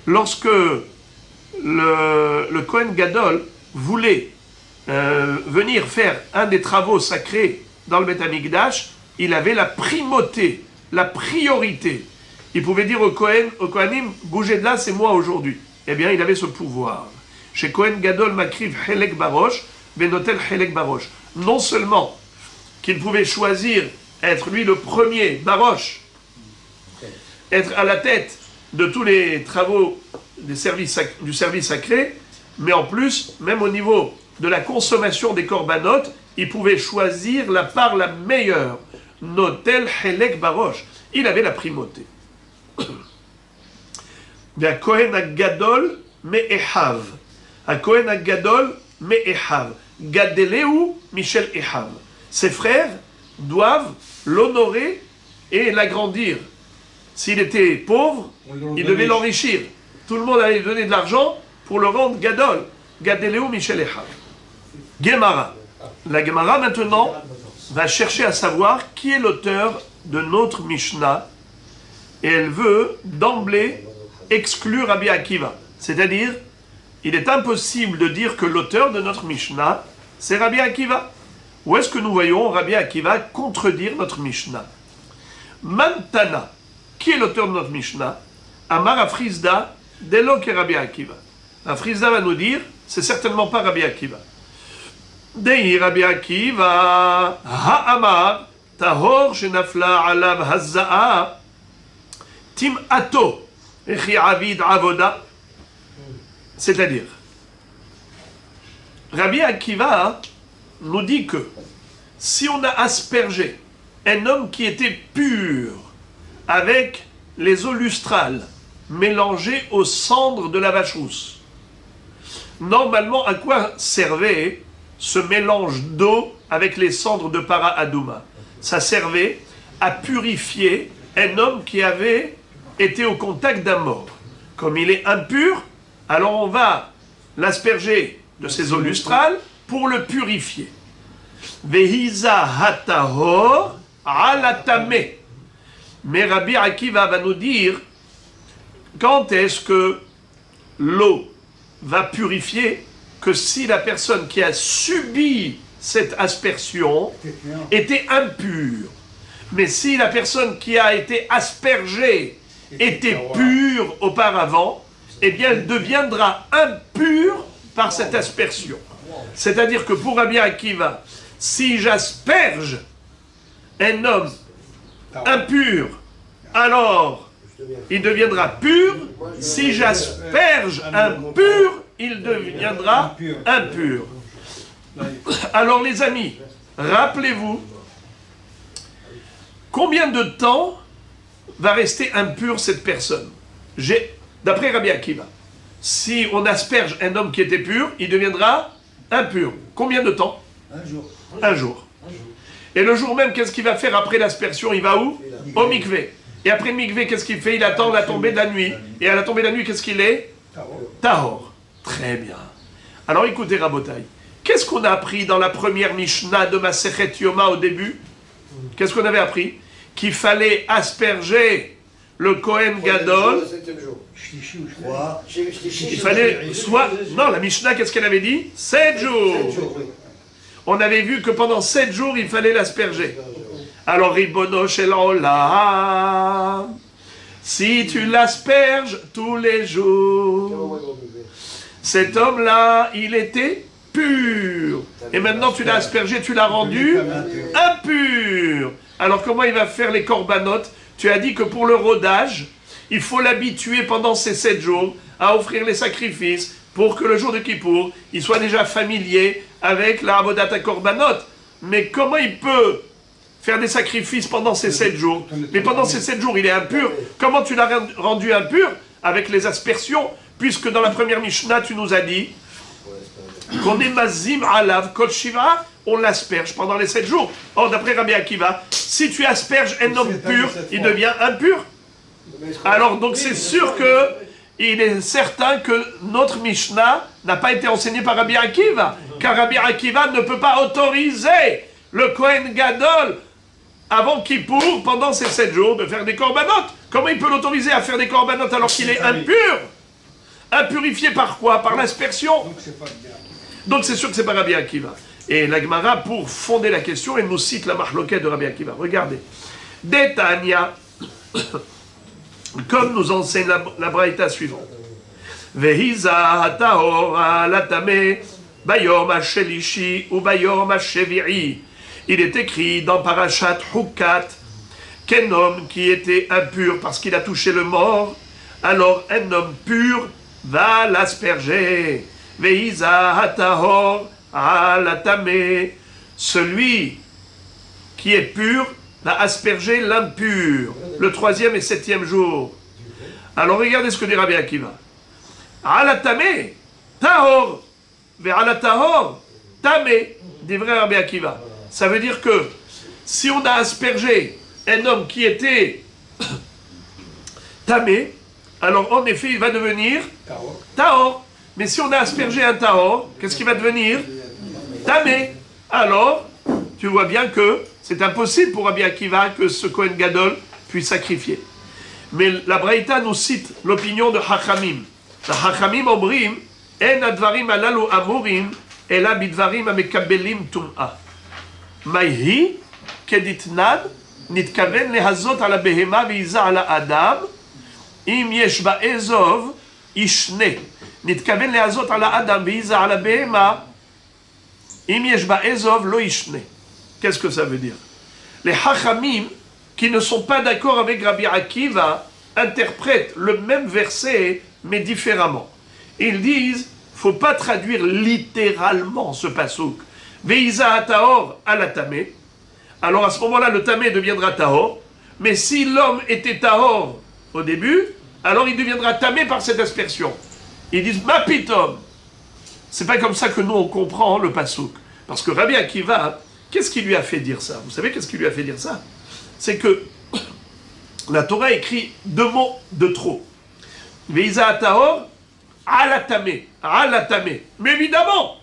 Lorsque le Kohen Gadol voulait venir faire un des travaux sacrés dans le Beth Amikdash, il avait la primauté, la priorité. Il pouvait dire au Kohanim, bougez de là, c'est moi aujourd'hui. Eh bien, il avait ce pouvoir. Chez Kohen Gadol Makriv Helek Barosh, Benotel Helek Barosh. Non seulement qu'il pouvait choisir être lui le premier Barosh, être à la tête de tous les travaux du service sacré, mais en plus, même au niveau de la consommation des corbanotes, il pouvait choisir la part la meilleure. Notel Helek Barosh. Il avait la primauté. Bien, Kohen Gadol Me'ehav. À Kohen Gadol Me'ehav. Gadeleu Michel Ehav. Ses frères doivent l'honorer et l'agrandir. S'il était pauvre, il devait l'enrichir. Tout le monde allait lui donner de l'argent pour le rendre Gadol. Gadeleu Michel Ehav. Gemara. La Gemara maintenant va chercher à savoir qui est l'auteur de notre Mishnah et elle veut d'emblée exclure Rabbi Akiva. C'est-à-dire, il est impossible de dire que l'auteur de notre Mishnah, c'est Rabbi Akiva. Où est-ce que nous voyons Rabbi Akiva contredire notre Mishnah? Mantana, qui est l'auteur de notre Mishnah? Amar Afrizda, Delo que Rabbi Akiva. Afrizda va nous dire, c'est certainement pas Rabbi Akiva. Dei Rabbi Akiva, Ha'amar, Tahor shenafla alav hazza'a, Tim ato, echi avid avoda. C'est-à-dire, Rabbi Akiva nous dit que si on a aspergé un homme qui était pur avec les eaux lustrales mélangées aux cendres de la vache rousse, normalement, à quoi servait ce mélange d'eau avec les cendres de Para Adouma? Ça servait à purifier un homme qui avait été au contact d'un mort. Comme il est impur, alors on va l'asperger de ces eaux lustrales pour le purifier. Vehiza hatahor alatame. Mais Rabbi Akiva va nous dire quand est-ce que l'eau va purifier, que si la personne qui a subi cette aspersion était impure. Mais si la personne qui a été aspergée était pure auparavant, eh bien elle deviendra impure par cette aspersion. C'est-à-dire que pour Rabbi Akiva, si j'asperge un homme impur, alors il deviendra pur. Si j'asperge un pur, il deviendra impur. Alors les amis, rappelez-vous, combien de temps va rester impure cette personne? D'après Rabbi Akiva, si on asperge un homme qui était pur, il deviendra impur. Combien de temps? Un jour. Un jour. Et le jour même, qu'est-ce qu'il va faire après l'aspersion? Il va où? Au mikvé. Et après le mikvé, qu'est-ce qu'il fait? Il attend la tombée de la nuit. Et à la tombée de la nuit, qu'est-ce qu'il est? Tahor. Très bien. Alors écoutez, Rabotai, qu'est-ce qu'on a appris dans la première Mishnah de Masechet Yoma au début? Qu'est-ce qu'on avait appris? Qu'il fallait asperger le Kohen Gadol. Il fallait soit... Non, la Mishnah, qu'est-ce qu'elle avait dit? 7 jours. On avait vu que pendant 7 jours, il fallait l'asperger. Alors, Ribono shel Olam, si tu l'asperges tous les jours, cet homme-là, il était pur. Et maintenant, tu l'as aspergé, tu l'as rendu impur. Alors, comment il va faire les corbanotes? Tu as dit que pour le rodage, il faut l'habituer pendant ces 7 jours à offrir les sacrifices pour que le jour de Kippour, il soit déjà familier avec la Avodat Korbanot. Mais comment il peut faire des sacrifices pendant ces 7 jours? Mais pendant ces 7 jours, il est impur. Comment tu l'as rendu impur? Avec les aspersions, puisque dans la première Mishnah, tu nous as dit qu'on est mazim alav kol shiva, on l'asperge pendant les 7 jours. Or, d'après Rabbi Akiva, si tu asperges un homme pur, il devient impur. Alors, donc c'est sûr que il est certain que notre Mishnah n'a pas été enseignée par Rabbi Akiva, car Rabbi Akiva ne peut pas autoriser le Kohen Gadol avant Kippour, pendant ces 7 jours, de faire des corbanotes. Comment il peut l'autoriser à faire des corbanotes alors qu'il est impur? Impurifié par quoi? Par l'aspersion. Donc c'est sûr que c'est pas Rabbi Akiva. Et la Gemara, pour fonder la question, elle nous cite la mahloket de Rabbi Akiva. Regardez. Détania, comme nous enseigne la braïta suivante. Vehiza hataor alatame bayom hashelishi ou bayom hashevi'i. Il est écrit dans Parashat Hukat qu'un homme qui était impur parce qu'il a touché le mort, alors un homme pur va l'asperger. Vehiza hatahor alatame. Celui qui est pur va asperger l'impur, le 3e et 7e jour. Alors regardez ce que dit Rabbi Akiva. Alatame, tahor, ve'alatahor, tame, dit vrai Rabbi Akiva. Ça veut dire que si on a aspergé un homme qui était tamé, alors en effet il va devenir tahor. Mais si on a aspergé un tahor, qu'est-ce qu'il va devenir? Tamé. Alors, tu vois bien que c'est impossible pour Rabbi Akiva que ce Kohen Gadol puisse sacrifier. Mais la Braïta nous cite l'opinion de Hachamim. La Hachamim omrim, en advarim alalu amurim, ela bidvarim amekabelim tum'a. Maïhi, keditnad, nitkaven lehazot ala behema veiza ala adam, im yesh ba'ezov, ishne. Nitkaven lehazot ala adam veiza ala behema, im yesh ba'ezov lo ishne. Qu'est-ce que ça veut dire? Les Hachamim, qui ne sont pas d'accord avec Rabbi Akiva, interprètent le même verset, mais différemment. Ils disent, il ne faut pas traduire littéralement ce pasouk. Veiza hataor alatame. Alors à ce moment-là, le tamé deviendra tahor. Mais si l'homme était tahor au début, alors il deviendra tamé par cette aspersion. Ils disent, mapitom. C'est pas comme ça que nous on comprend le pasouk. Parce que Rabbi Akiva, qu'est-ce qui lui a fait dire ça? Vous savez qu'est-ce qui lui a fait dire ça? C'est que la Torah écrit 2 mots de trop. Veiza tahor, alatame, alatame. Mais évidemment,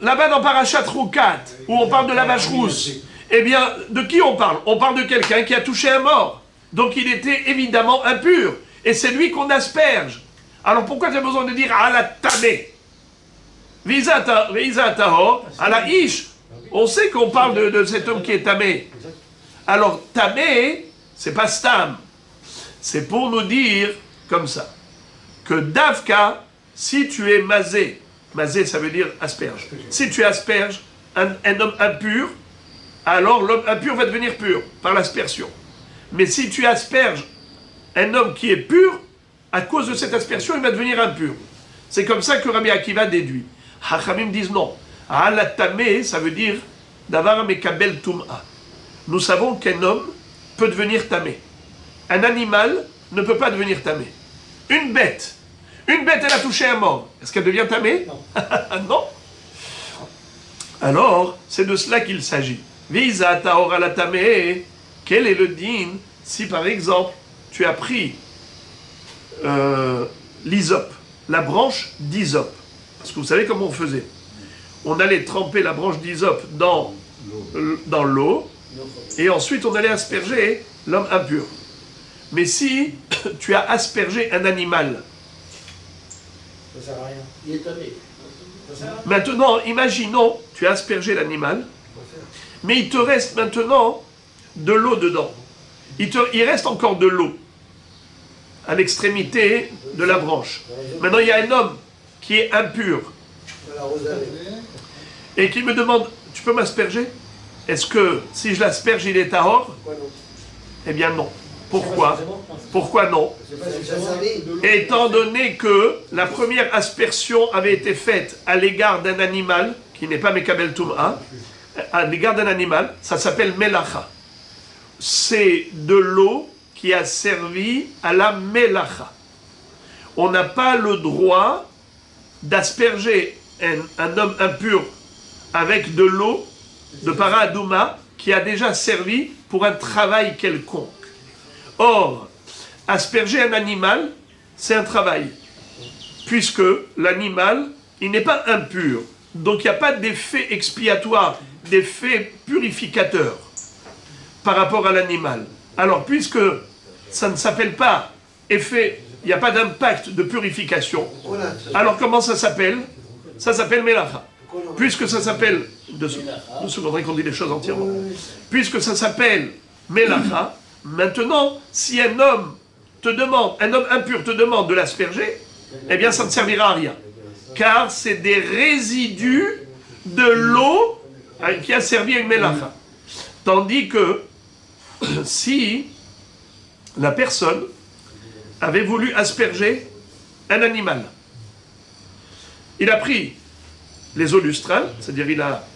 là-bas dans Parashat Hukat, où on parle de la vache rousse, eh bien, de qui on parle? On parle de quelqu'un qui a touché un mort. Donc il était évidemment impur. Et c'est lui qu'on asperge. Alors pourquoi tu as besoin de dire alatame? Veiza tahor, ala ish. On sait qu'on parle de cet homme qui est tamé. Alors, tamé, c'est pas stam. C'est pour nous dire, comme ça, que davka, si tu es mazé, mazé ça veut dire asperge. Si tu asperges un homme impur, alors l'homme impur va devenir pur par l'aspersion. Mais si tu asperges un homme qui est pur, à cause de cette aspersion, il va devenir impur. C'est comme ça que Rabbi Akiva déduit. Hachamim disent non. Alatame, ça veut dire d'avar mekabel tum'a. Nous savons qu'un homme peut devenir tamé. Un animal ne peut pas devenir tamé. Une bête, elle a touché un mort. Est-ce qu'elle devient tamée? Non. Alors, c'est de cela qu'il s'agit. Visa taor alatame. Quel est le din si par exemple tu as pris l'hysope, la branche d'hysope. Parce que vous savez comment on faisait? On allait tremper la branche d'hysope dans l'eau, et ensuite on allait asperger l'homme impur. Mais si tu as aspergé un animal, Ça sert à rien. Il est tombé. maintenant, imaginons, tu as aspergé l'animal, mais il te reste maintenant de l'eau dedans. Il reste encore de l'eau à l'extrémité de la branche. Maintenant, il y a un homme qui est impur et qui me demande, tu peux m'asperger? Est-ce que si je l'asperge, il est tahor? Eh bien non. Pourquoi? Pourquoi non? Étant donné que la première aspersion avait été faite à l'égard d'un animal, qui n'est pas Mekabel Tum'a, à l'égard d'un animal, ça s'appelle Melacha. C'est de l'eau qui a servi à la Melacha. On n'a pas le droit d'asperger un homme impur avec de l'eau de para adouma qui a déjà servi pour un travail quelconque. Or, asperger un animal, c'est un travail, puisque l'animal, il n'est pas impur. Donc il n'y a pas d'effet expiatoire, d'effet purificateur par rapport à l'animal. Alors, puisque ça ne s'appelle pas effet, il n'y a pas d'impact de purification, alors comment ça s'appelle? Ça s'appelle Melacha. Puisque ça s'appelle, deux secondes, qu'on dit les choses entièrement. Puisque ça s'appelle Melacha, maintenant, si un homme impur te demande de l'asperger, eh bien ça ne servira à rien. Car c'est des résidus de l'eau qui a servi à une Melacha. Tandis que si la personne avait voulu asperger un animal, il a pris les eaux lustrales, c'est-à-dire il a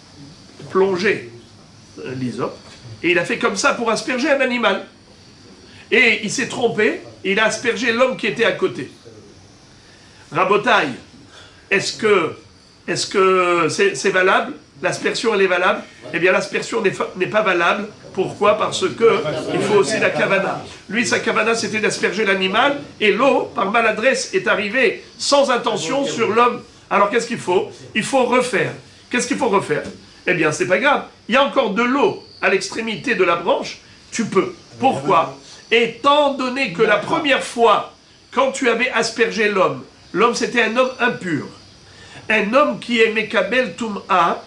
plongé l'hysope, et il a fait comme ça pour asperger un animal. Et il s'est trompé, et il a aspergé l'homme qui était à côté. Rabotaï, est-ce que c'est valable? L'aspersion, elle est valable? Eh bien, l'aspersion n'est pas valable. Pourquoi? Parce que il faut aussi la kavana. Lui, sa kavana, c'était d'asperger l'animal, et l'eau, par maladresse, est arrivée sans intention sur l'homme. Alors, qu'est-ce qu'il faut? Il faut refaire. Qu'est-ce qu'il faut refaire? Eh bien, c'est pas grave. Il y a encore de l'eau à l'extrémité de la branche. Tu peux. Pourquoi? Étant donné que la première fois, quand tu avais aspergé l'homme, c'était un homme impur. Un homme qui est Mekabel Tum'a,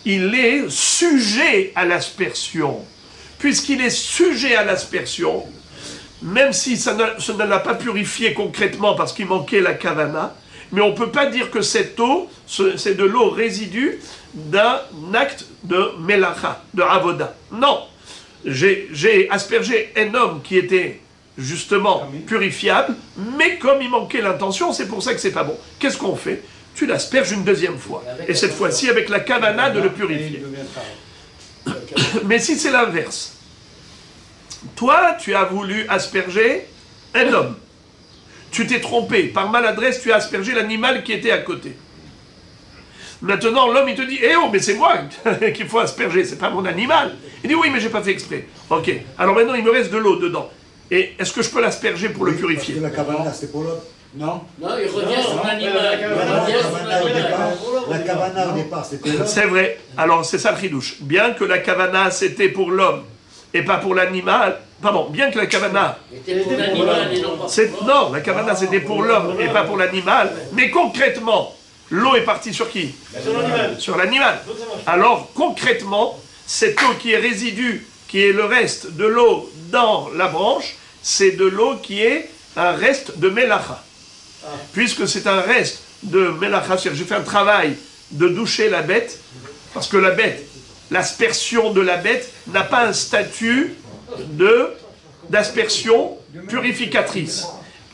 il est sujet à l'aspersion. Puisqu'il est sujet à l'aspersion, même si ça ne l'a pas purifié concrètement parce qu'il manquait la kavana, mais on ne peut pas dire que cette eau, c'est de l'eau résidue d'un acte de melacha, de avoda. Non, j'ai aspergé un homme qui était justement purifiable, mais comme il manquait l'intention, c'est pour ça que c'est pas bon. Qu'est-ce qu'on fait? Tu l'asperges une deuxième fois, et cette fois-ci avec la kavana de le purifier. Mais si c'est l'inverse, toi tu as voulu asperger un homme, tu t'es trompé, par maladresse tu as aspergé l'animal qui était à côté. Maintenant l'homme il te dit, eh oh mais c'est moi qu'il faut asperger, c'est pas mon animal. Il dit oui mais j'ai pas fait exprès. Ok, alors maintenant il me reste de l'eau dedans. Et est-ce que je peux l'asperger pour le purifier? La kavana, c'est pour l'homme. Non. Non, il revient sur l'animal. La kavana au départ, c'était l'homme. C'est vrai, alors c'est ça le chidouche. Bien que la kavana c'était pour l'homme et pas pour l'animal, pardon, bien que la kavana... C'était pour l'animal et non pas pour l'homme. Non, la kavana c'était pour l'homme et pas pour l'animal, mais concrètement, l'eau est partie sur qui? Sur l'animal. Sur l'animal. Alors concrètement, cette eau qui est résidu, qui est le reste de l'eau dans la branche, c'est de l'eau qui est un reste de melacha. Puisque c'est un reste de melacha, c'est-à-dire j'ai fait un travail de doucher la bête, parce que la bête, l'aspersion de la bête n'a pas un statut d'aspersion purificatrice.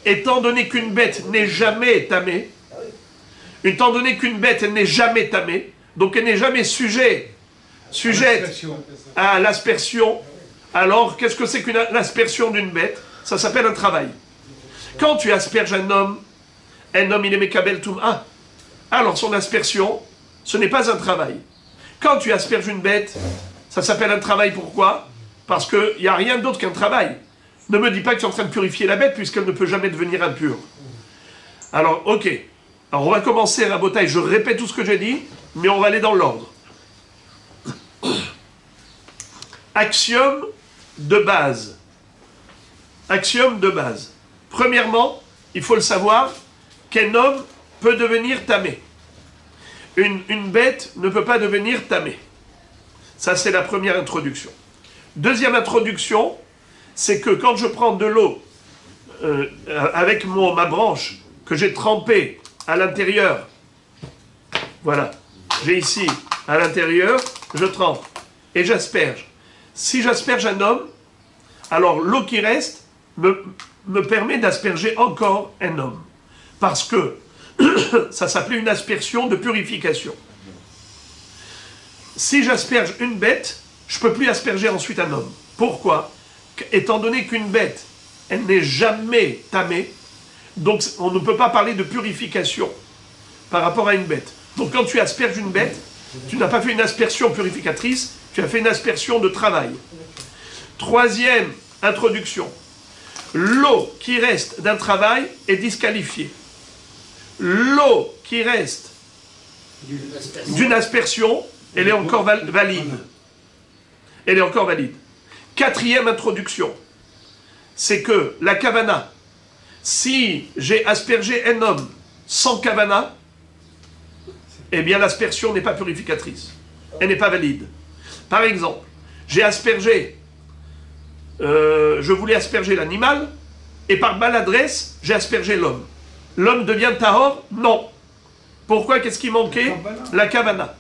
Étant donné qu'une bête n'est jamais tamée, donc elle n'est jamais sujette à l'aspersion, alors qu'est-ce que c'est qu'une aspersion d'une bête? Ça s'appelle un travail. Quand tu asperges un homme il est Mekabel Tum'a, alors son aspersion, ce n'est pas un travail. Quand tu asperges une bête, ça s'appelle un travail, pourquoi? Parce qu'il n'y a rien d'autre qu'un travail. Ne me dis pas que tu es en train de purifier la bête, puisqu'elle ne peut jamais devenir impure. Alors, ok, Alors on va commencer à Rabotaï, je répète tout ce que j'ai dit, mais on va aller dans l'ordre. Axiome de base. Axiome de base. Premièrement, il faut le savoir, qu'un homme peut devenir tamé. Une bête ne peut pas devenir tamé. Ça, c'est la première introduction. Deuxième introduction, c'est que quand je prends de l'eau avec ma branche que j'ai trempée à l'intérieur, voilà, j'ai ici à l'intérieur, je trempe et j'asperge. Si j'asperge un homme, alors l'eau qui reste me permet d'asperger encore un homme. Parce que ça s'appelait une aspersion de purification. Si j'asperge une bête, je ne peux plus asperger ensuite un homme. Pourquoi? Étant donné qu'une bête, elle n'est jamais tamée, donc on ne peut pas parler de purification par rapport à une bête. Donc quand tu asperges une bête, tu n'as pas fait une aspersion purificatrice, tu as fait une aspersion de travail. Troisième introduction. L'eau qui reste d'un travail est disqualifiée. L'eau qui reste d'une aspersion, elle est encore valide. Elle est encore valide. Quatrième introduction, c'est que la kavana, si j'ai aspergé un homme sans kavana, eh bien l'aspersion n'est pas purificatrice. Elle n'est pas valide. Par exemple, j'ai aspergé, je voulais asperger l'animal, et par maladresse, j'ai aspergé l'homme. L'homme devient tahor? Non. Pourquoi? Qu'est-ce qui manquait? La kavana.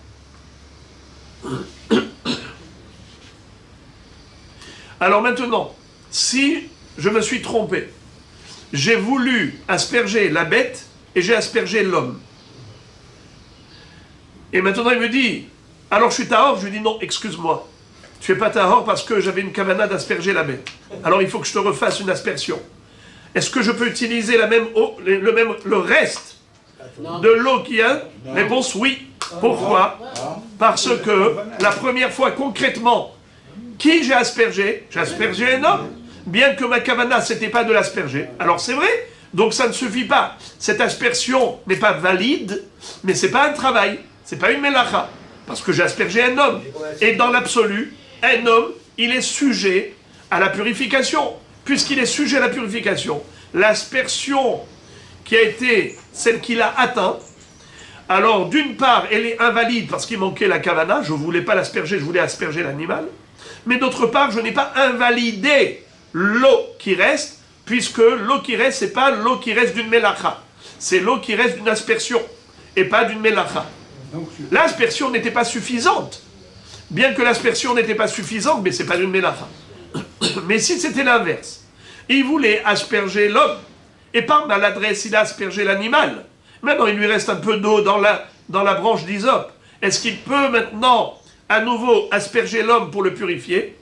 Alors maintenant, si je me suis trompé, j'ai voulu asperger la bête et j'ai aspergé l'homme. Et maintenant il me dit, alors je suis tahor? Je lui dis non, excuse-moi. Tu n'es pas tahor parce que j'avais une kavana d'asperger la bête. Alors il faut que je te refasse une aspersion. Est-ce que je peux utiliser la même eau, le reste de l'eau qu'il y a? Réponse oui. Pourquoi? Parce que la première fois concrètement, qui j'ai aspergé? J'ai aspergé un homme. Bien que ma kavana, c'était pas de l'asperger. Alors c'est vrai, donc ça ne suffit pas. Cette aspersion n'est pas valide, mais c'est pas un travail. C'est pas une melacha. Parce que j'ai aspergé un homme. Et dans l'absolu, un homme, il est sujet à la purification. Puisqu'il est sujet à la purification, l'aspersion qui a été celle qu'il a atteint, alors d'une part, elle est invalide parce qu'il manquait la kavana, je ne voulais pas l'asperger, je voulais asperger l'animal, mais d'autre part, je n'ai pas invalidé l'eau qui reste, puisque l'eau qui reste, ce n'est pas l'eau qui reste d'une melacha, c'est l'eau qui reste d'une aspersion, et pas d'une melacha. L'aspersion n'était pas suffisante, bien que l'aspersion n'était pas suffisante, mais ce n'est pas d'une melacha. Mais si c'était l'inverse, il voulait asperger l'homme, et par maladresse, il a aspergé l'animal. Maintenant, il lui reste un peu d'eau dans la branche d'hysope. Est-ce qu'il peut maintenant, à nouveau, asperger l'homme pour le purifier?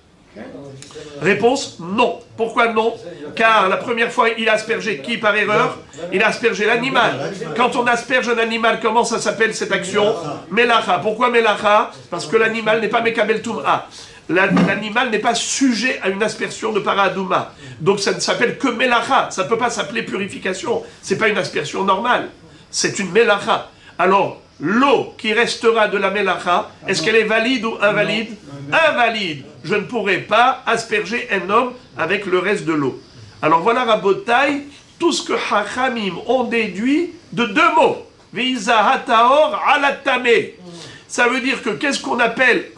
Réponse, non. Pourquoi non? Car la première fois, il a aspergé qui par erreur? Il a aspergé l'animal. Quand on asperge un animal, comment ça s'appelle cette action? Melacha. Pourquoi melacha? Parce que l'animal n'est pas mekabel tum'a. L'animal n'est pas sujet à une aspersion de paradouma. Donc ça ne s'appelle que melacha. Ça ne peut pas s'appeler purification. Ce n'est pas une aspersion normale. C'est une melacha. Alors, l'eau qui restera de la melacha, est-ce qu'elle est valide ou invalide? Invalide. Je ne pourrai pas asperger un homme avec le reste de l'eau. Alors voilà, Rabotai, tout ce que Hachamim ont déduit de deux mots. Veiza hataor alatame. Ça veut dire que qu'est-ce qu'on appelle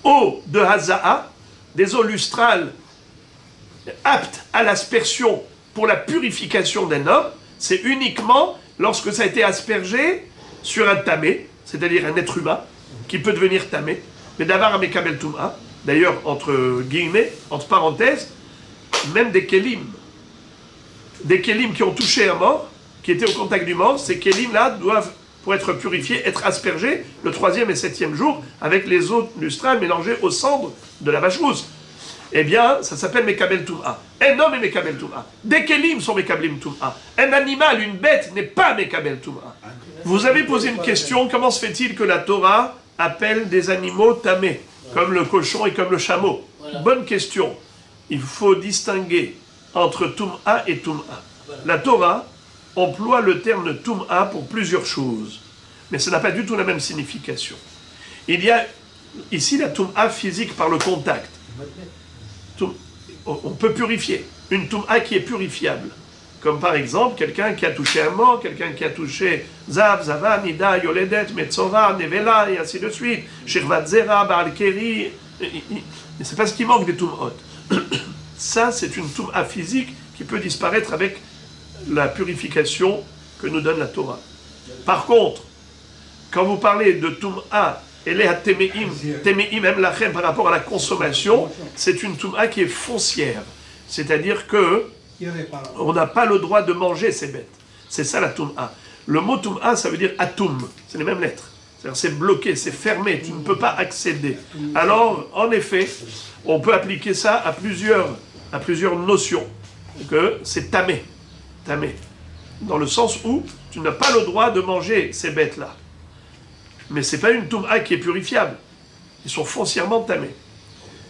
eau de Haza'a, des eaux lustrales aptes à l'aspersion pour la purification d'un homme, c'est uniquement lorsque ça a été aspergé sur un tamé, c'est-à-dire un être humain, qui peut devenir tamé, mais d'avoir un mekabel tum'a, d'ailleurs, entre guillemets, entre parenthèses, même des kélim qui ont touché un mort, qui étaient au contact du mort, ces kélim-là doivent, pour être purifiés, être aspergés le 3e et 7e jour avec les eaux lustrales mélangées aux cendres de la vache rousse. Eh bien, ça s'appelle Mekabel Tum'a. Un homme est Mekabel Tum'a. Des Kélim sont Mekabel Tum'a. Un animal, une bête, n'est pas Mekabel Tum'a. Vous avez posé une question, comment se fait-il que la Torah appelle des animaux tamés, comme le cochon et comme le chameau? Bonne question. Il faut distinguer entre Tum'a et Tum'a. La Torah emploie le terme Tum'a pour plusieurs choses, mais ça n'a pas du tout la même signification. Il y a ici la Tum'a physique par le contact. On peut purifier. Une Tum'a qui est purifiable. Comme par exemple, quelqu'un qui a touché un mort, quelqu'un qui a touché Zav, Zava, Nida, Yoledet, Metzora, Nevela, et ainsi de suite. Shirvat Zera, Baal Keri. C'est parce qu'il manque des Tum'ot. Ça, c'est une Tum'a physique qui peut disparaître avec la purification que nous donne la Torah. Par contre, quand vous parlez de Tum'a, elle est à Teme'im Emlachem par rapport à la consommation, c'est une Tum'a qui est foncière. C'est-à-dire que on n'a pas le droit de manger ces bêtes. C'est ça la Tum'a. Le mot Tum'a, ça veut dire Atum. C'est les mêmes lettres. C'est-à-dire c'est bloqué, c'est fermé, tu ne peux pas accéder. Alors, en effet, on peut appliquer ça à plusieurs notions. Que c'est tamé. Tamé. Dans le sens où tu n'as pas le droit de manger ces bêtes-là. Mais ce n'est pas une Tum'a qui est purifiable. Ils sont foncièrement tamés.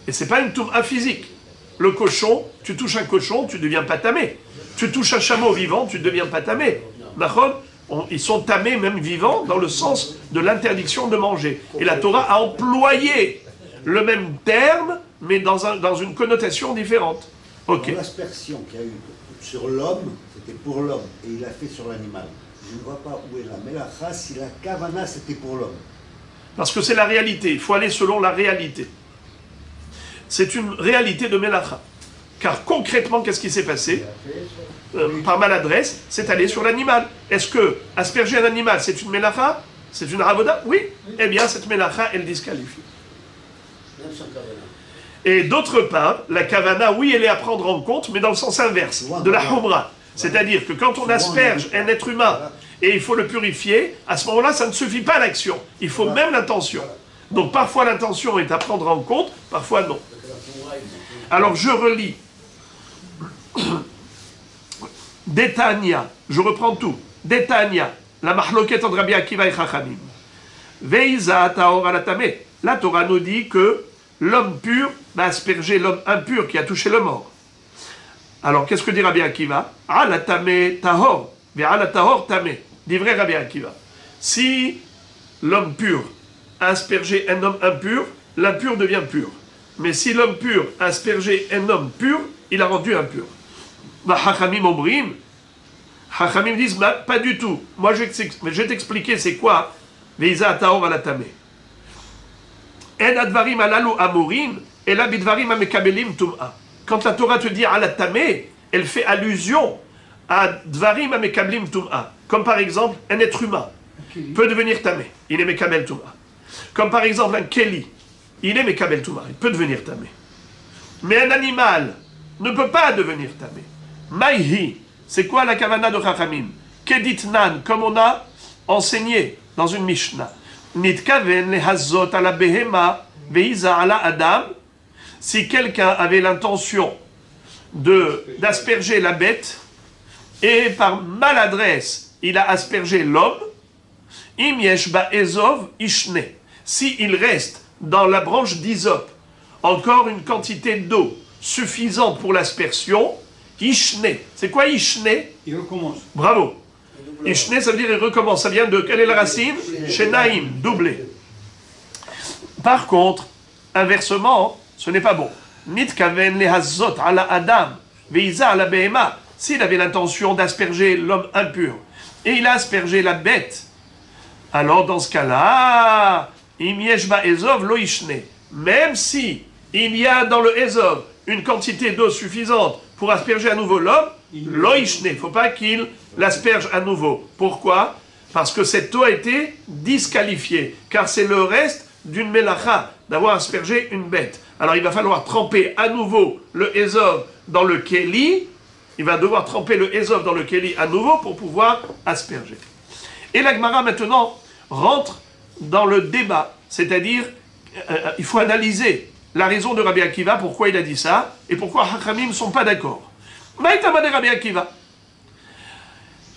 Et ce n'est pas une Tum'a physique. Le cochon, tu touches un cochon, tu ne deviens pas tamé. Tu touches un chameau vivant, tu ne deviens pas tamé. Ils sont tamés même vivants dans le sens de l'interdiction de manger. Et la Torah a employé le même terme, mais dans une connotation différente. Okay. L'aspersion qu'il y a eu sur l'homme, c'était pour l'homme, et il l'a fait sur l'animal. Je ne vois pas où est la mélacha si la kavana c'était pour l'homme. Parce que c'est la réalité, il faut aller selon la réalité. C'est une réalité de mélacha. Car concrètement, qu'est-ce qui s'est passé par maladresse, c'est aller sur l'animal. Est-ce que asperger un animal, c'est une mélacha? C'est une ravoda? Oui. Eh bien, cette mélacha, elle disqualifie. Et d'autre part, la kavana, oui, elle est à prendre en compte, mais dans le sens inverse, de la humra. C'est-à-dire que quand on asperge un être humain et il faut le purifier, à ce moment-là, ça ne suffit pas l'action. Il faut même l'intention. Donc parfois l'intention est à prendre en compte, parfois non. Alors je relis. Détania, je reprends tout. Détania, la mahloket entre Rabbi Akiva et Chachamim. Veiza taor alatame. La Torah nous dit que l'homme pur va asperger l'homme impur qui a touché le mort. Alors qu'est-ce que dit Rabbi Akiva? Alatame tahor, ve'ala tahor tame. Dit vrai Rabbi Akiva. Si l'homme pur a aspergé un homme impur, l'impur devient pur. Mais si l'homme pur a aspergé un homme pur, il a rendu impur. Hachamim Omrim, Hachamim disent, pas du tout. Moi je vais t'expliquer c'est quoi Veiza taor alatame. En advarim alalu amurim, et la bidvarim amekabelim tum'a. Quand la Torah te dit alatame, elle fait allusion à dvarim amekabelim tum'a. Comme par exemple, un être humain peut devenir tamé, il est mekabel tum'a. Comme par exemple un keli, il est mekabel tum'a, il peut devenir tamé. Mais un animal ne peut pas devenir tamé. Maïhi, c'est quoi la kavana de Chachamim? Keditnan, comme on a enseigné dans une Mishnah. Nitkaven lehazot ala behema veiza ala adam. Si quelqu'un avait l'intention d'asperger la bête et par maladresse il a aspergé l'homme, im yesh ba ezov ishne. Si il reste dans la branche d'hysope encore une quantité d'eau suffisante pour l'aspersion, ishne. C'est quoi ishne? Il recommence. Bravo. Ishne, ça veut dire il recommence. Ça vient de quelle est la racine? Shenaim, doublé. Par contre, inversement, ce n'est pas bon. Nitkaven lehazot ala adam veiza ala behema. S'il avait l'intention d'asperger l'homme impur et il a aspergé la bête, alors dans ce cas-là, im yeshba ezov lo ishne. Même si il y a dans le ezov une quantité d'eau suffisante pour asperger à nouveau l'homme, lo ishne. Il ne faut pas qu'il l'asperge à nouveau. Pourquoi? Parce que cette eau a été disqualifiée, car c'est le reste d'une melacha, d'avoir aspergé une bête. Alors il va falloir tremper à nouveau le ezov dans le keli, il va devoir tremper le ezov dans le keli à nouveau pour pouvoir asperger. Et la Gemara maintenant rentre dans le débat, c'est-à-dire il faut analyser la raison de Rabbi Akiva, pourquoi il a dit ça, et pourquoi Hachamim ne sont pas d'accord. Maïtama de Rabbi Akiva.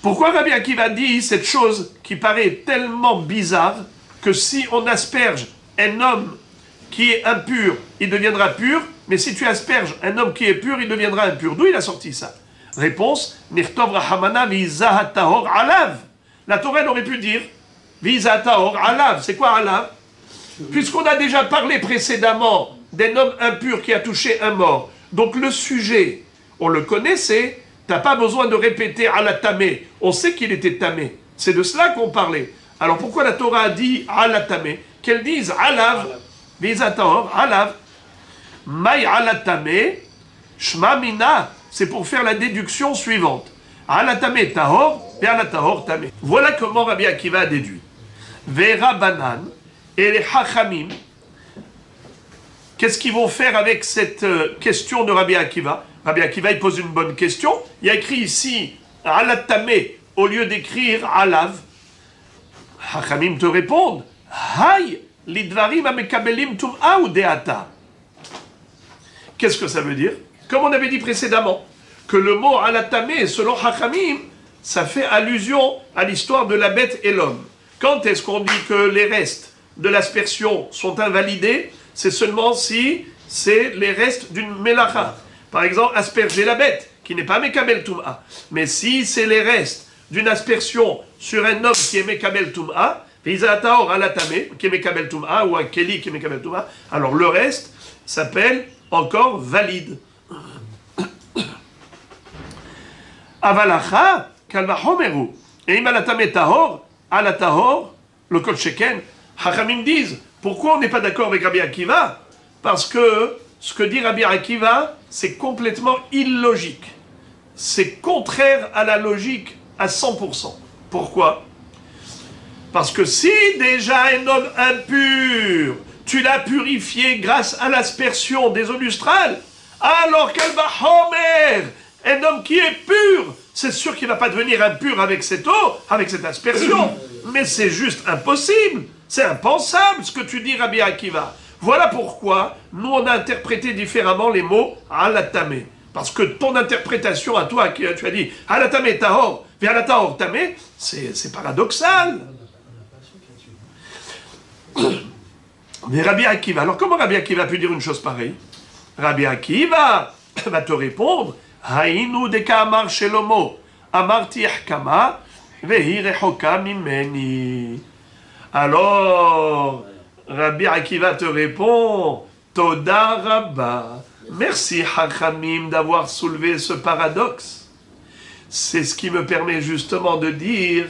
Pourquoi Rabbi Akiva dit cette chose qui paraît tellement bizarre que si on asperge un homme qui est impur, il deviendra pur, mais si tu asperges un homme qui est pur, il deviendra impur. D'où il a sorti ça? Réponse, Nirtov Rahamana Viza Tahor Alav. La Torah elle aurait pu dire Viza Tahor Alav. C'est quoi Alav? Puisqu'on a déjà parlé précédemment d'un homme impur qui a touché un mort. Donc le sujet, on le connaissait, t'as pas besoin de répéter Alatamé. On sait qu'il était tamé. C'est de cela qu'on parlait. Alors pourquoi la Torah a dit Alatamé? Qu'elle dise Alav, Viza Tahor Alav. Maï Alatamé, Shma Mina. C'est pour faire la déduction suivante. Alatame tahor, et alatahor tamé. Voilà comment Rabbi Akiva a déduit. Vera banan et les hachamim. Qu'est-ce qu'ils vont faire avec cette question de Rabbi Akiva? Rabbi Akiva, il pose une bonne question. Il y a écrit ici alatame au lieu d'écrire alav. Hachamim te répondent. Hay lidvarim amekabelim tum'a ou deata. Qu'est-ce que ça veut dire? Comme on avait dit précédemment, que le mot alatamé, selon Hachamim, ça fait allusion à l'histoire de la bête et l'homme. Quand est-ce qu'on dit que les restes de l'aspersion sont invalidés? C'est seulement si c'est les restes d'une melacha. Par exemple, asperger la bête, qui n'est pas mekabel tum'a. Mais si c'est les restes d'une aspersion sur un homme qui est mekabel tum'a, Vizataor alatamé, qui est mekabel tum'a, ou un keli qui est mekabel tum'a, alors le reste s'appelle encore valide. Avalacha, kalvahomeru. Et imalatame tahor, alatahor, le kol sheken. Hachamim disent, pourquoi on n'est pas d'accord avec Rabbi Akiva? Parce que ce que dit Rabbi Akiva, c'est complètement illogique. C'est contraire à la logique à 100%. Pourquoi? Parce que si déjà un homme impur, tu l'as purifié grâce à l'aspersion des eaux lustrales, alors kalvahomer, un homme qui est pur, c'est sûr qu'il ne va pas devenir impur avec cette eau, avec cette aspersion. Mais c'est juste impossible. C'est impensable ce que tu dis, Rabbi Akiva. Voilà pourquoi nous on a interprété différemment les mots alatamé. Parce que ton interprétation à toi, tu as dit alatamé tahor, alatahor tamé, c'est paradoxal. Mais Rabbi Akiva, alors comment Rabbi Akiva a pu dire une chose pareille? Rabbi Akiva va te répondre Haïnu deka amar shelomo, amarti ihkama, vehi rechoka mimeni. Alors, Rabbi Akiva te répond Toda Rabba. Merci Hachamim d'avoir soulevé ce paradoxe. C'est ce qui me permet justement de dire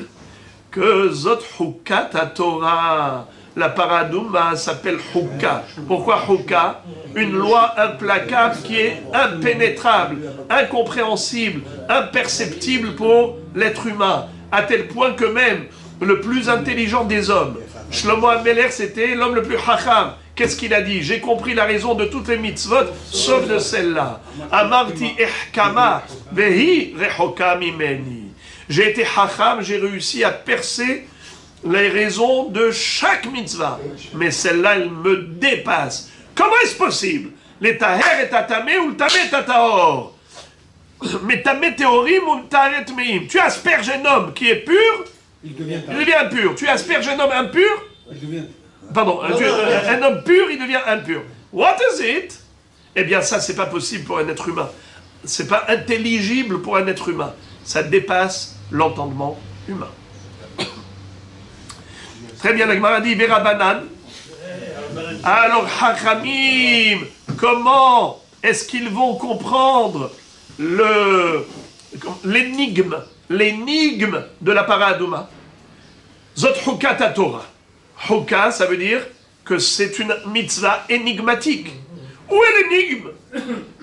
que Zot Hukat Torah. La paradouma s'appelle Hukka. Pourquoi Hukka? Une loi implacable qui est impénétrable, incompréhensible, imperceptible pour l'être humain, à tel point que même le plus intelligent des hommes, Shlomo HaMelech, c'était l'homme le plus hacham. Qu'est-ce qu'il a dit? J'ai compris la raison de toutes les mitzvot, sauf de celle-là. Amarti ehkama vehi rechoka mimeni. J'ai été hacham, j'ai réussi à percer les raisons de chaque mitzvah. Mais celle-là, elle me dépasse. Comment est-ce possible? Les taher et tatamé ou le tamé tatahor. Mais tamé théorim ou le taher tmeim. Tu asperges un homme qui est pur, il devient impur. Tu asperges un homme impur, il devient... Pardon, un homme pur, il devient impur. What is it? Eh bien ça, c'est pas possible pour un être humain. C'est pas intelligible pour un être humain. Ça dépasse l'entendement humain. Très bien, la Gemara dit Vera Banan. Alors, Hachamim, comment est-ce qu'ils vont comprendre l'énigme de la paradouma? Zot Hukat Torah. Hukat, ça veut dire que c'est une mitzvah énigmatique. Où est l'énigme?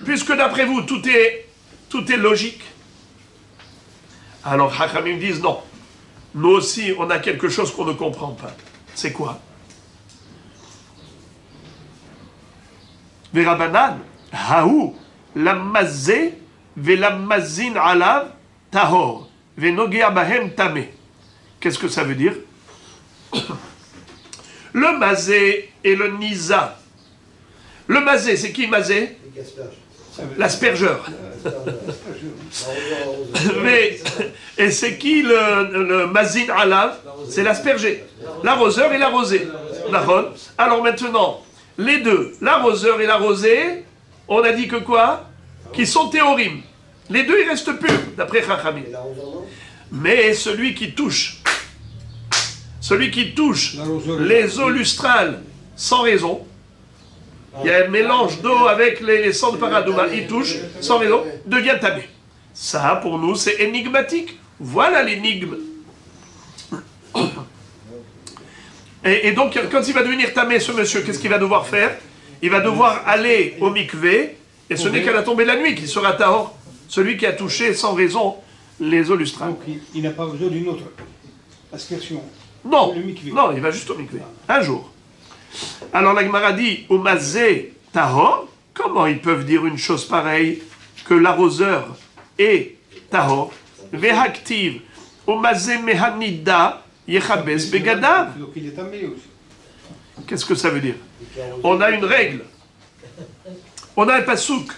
Puisque d'après vous, tout est logique. Alors, Hachamim disent non. Nous aussi, on a quelque chose qu'on ne comprend pas. C'est quoi? Verabanan, haou, lamazé, velamazin alav, tahor, venogea bahem tamé. Qu'est-ce que ça veut dire? Le mazé et le nisa. Le mazé, c'est qui mazé? L'aspergeur. Mais, et c'est qui le mazin alav? C'est l'aspergé. L'arroseur et l'arrosé. Alors maintenant, les deux, l'arroseur et l'arrosé, on a dit que quoi? Qui sont théorim. Les deux, ils restent purs, d'après Chachamim. Mais celui qui touche les eaux lustrales sans raison, il y a un mélange d'eau avec les sangs de Paradouma, il touche sans raison, devient tamé. Ça, pour nous, c'est énigmatique. Voilà l'énigme. Et donc, quand il va devenir tamé, ce monsieur, qu'est-ce qu'il va devoir faire? Il va devoir aller au mikvé, et ce n'est qu'à la tombée de la nuit qu'il sera tahor, celui qui a touché sans raison les eaux lustrales. Donc, il n'a pas besoin d'une autre aspersion. Non, non, il va juste au mikvé, un jour. Alors la Gemara dit, au mazé tahor, comment ils peuvent dire une chose pareille, que l'arroseur est tahor, vehaktiv, au mazé mehanida, yechabes begadav. Donc il est tamé aussi. Qu'est-ce que ça veut dire? On a une règle. On a un pasouk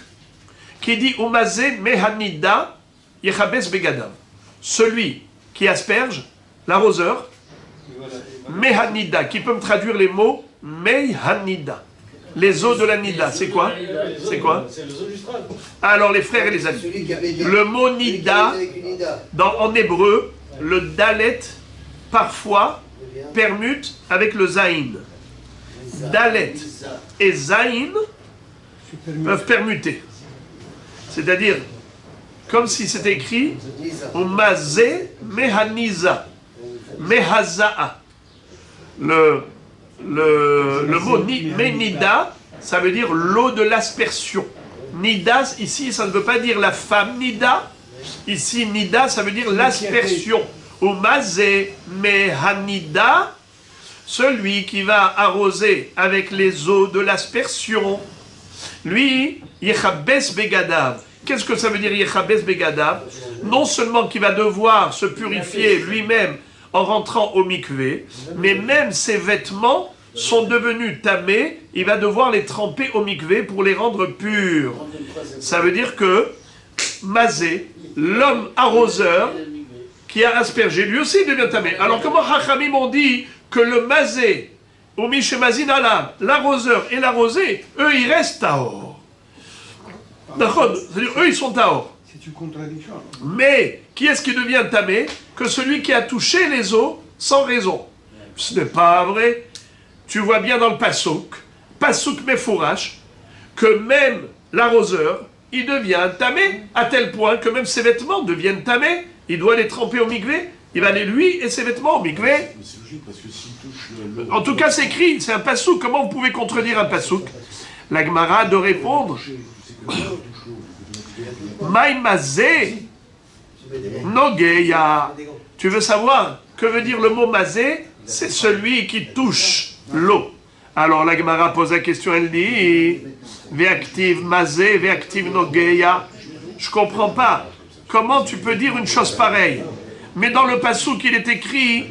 qui dit au mazé mehanida, yechabes begadav. Celui qui asperge, l'arroseur, mehanida, qui peut me traduire les mots mehanida. Les eaux de la nida, c'est quoi? C'est quoi? Alors les frères et les amis, le mot nida, en hébreu, le dalet, parfois, permute avec le zaïn. Dalet et zaïn peuvent permuter. C'est-à-dire, comme si c'était écrit, mazé mehaniza. Mehaza'a. Le mot menida, ça veut dire l'eau de l'aspersion. Nida, ici, ça ne veut pas dire la femme nida. Ici, nida, ça veut dire l'aspersion. Ou mazé mehanida, celui qui va arroser avec les eaux de l'aspersion. Lui, yechabes begadav. Qu'est-ce que ça veut dire yechabes begadav? Non seulement qu'il va devoir se purifier lui-même en rentrant au mikvé, mais même ses vêtements sont devenus tamés, il va devoir les tremper au mikvé pour les rendre purs. Ça veut dire que Mazé, l'homme arroseur, qui a aspergé, lui aussi devient tamé. Alors comment Hachamim ont dit que le Mazé, ou Mishemazin Alam, l'arroseur et l'arrosé, eux ils restent tahor. C'est-à-dire eux ils sont tahor. C'est une contradiction. Mais qui est-ce qui devient tamé? Que celui qui a touché les eaux sans raison. Ce n'est pas vrai. Tu vois bien dans le Passouk Mefourash, que même l'arroseur, il devient tamé, à tel point que même ses vêtements deviennent tamés. Il doit les tremper au mikvé. Il va aller lui et ses vêtements au mikvé. C'est logique parce que s'il touche En tout cas, c'est écrit, c'est un Passouk. Comment vous pouvez contredire un Passouk? La Gemara de répondre. Maïmazé, Nogeya. Tu veux savoir que veut dire le mot mazé? C'est celui qui touche l'eau. Alors la Gemara pose la question, elle dit Ve'aktiv mazé, ve'aktiv Nogeya. Je comprends pas. Comment tu peux dire une chose pareille? Mais dans le passouk, il est écrit,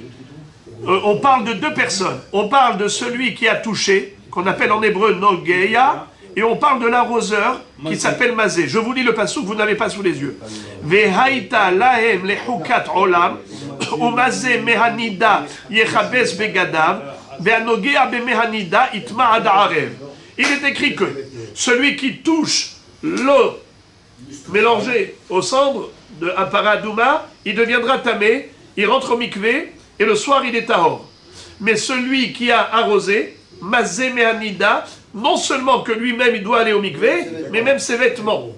on parle de deux personnes. On parle de celui qui a touché, qu'on appelle en hébreu Nogeya, et on parle de l'arroseur qui s'appelle Mazé. Je vous lis le passouk, vous n'avez pas sous les yeux. Vehaïta lahem lehukat olam, ou Mazé mehanida yechabes begadav, ve'anogea bemehanida itma ad haarev. Il est écrit que celui qui touche l'eau mélangée aux cendres d'un paradouma, il deviendra tamé, il rentre au mikvé, et le soir il est tahor. Mais celui qui a arrosé, Mazé mehanida, non seulement que lui-même il doit aller au mikvé, mais même ses vêtements.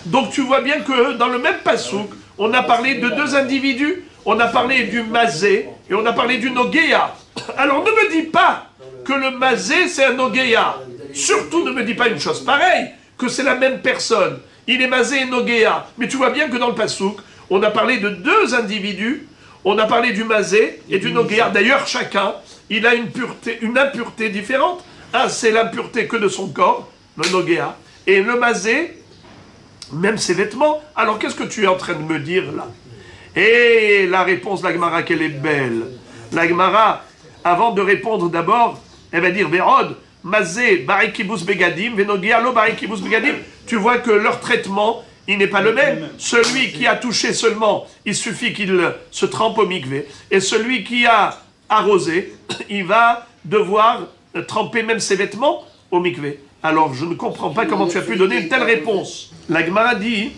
Donc tu vois bien que dans le même passouk, on a parlé de deux individus, on a parlé du mazé et on a parlé du nogeya. Alors ne me dis pas que le mazé c'est un nogeya. Surtout ne me dis pas une chose pareille, que c'est la même personne. Il est mazé et nogeya. Mais tu vois bien que dans le passouk, on a parlé de deux individus, on a parlé du mazé et du nogeya. D'ailleurs chacun, il a une impureté différente. Un, c'est l'impureté que de son corps, le nogeya, et le mazé, même ses vêtements. Alors qu'est-ce que tu es en train de me dire là? Et la réponse de la Gemara, qu'elle est belle. La Gemara, avant de répondre d'abord, elle va dire Vérod, mazé, barikibus begadim, venogeya lo barikibus begadim. Tu vois que leur traitement, il n'est pas le même. Celui qui a touché seulement, il suffit qu'il se trempe au mikvé. Et celui qui a arrosé, il va devoir tremper même ses vêtements au mikvé. Alors, je ne comprends pas comment tu as pu donner une telle réponse. La Gemara dit,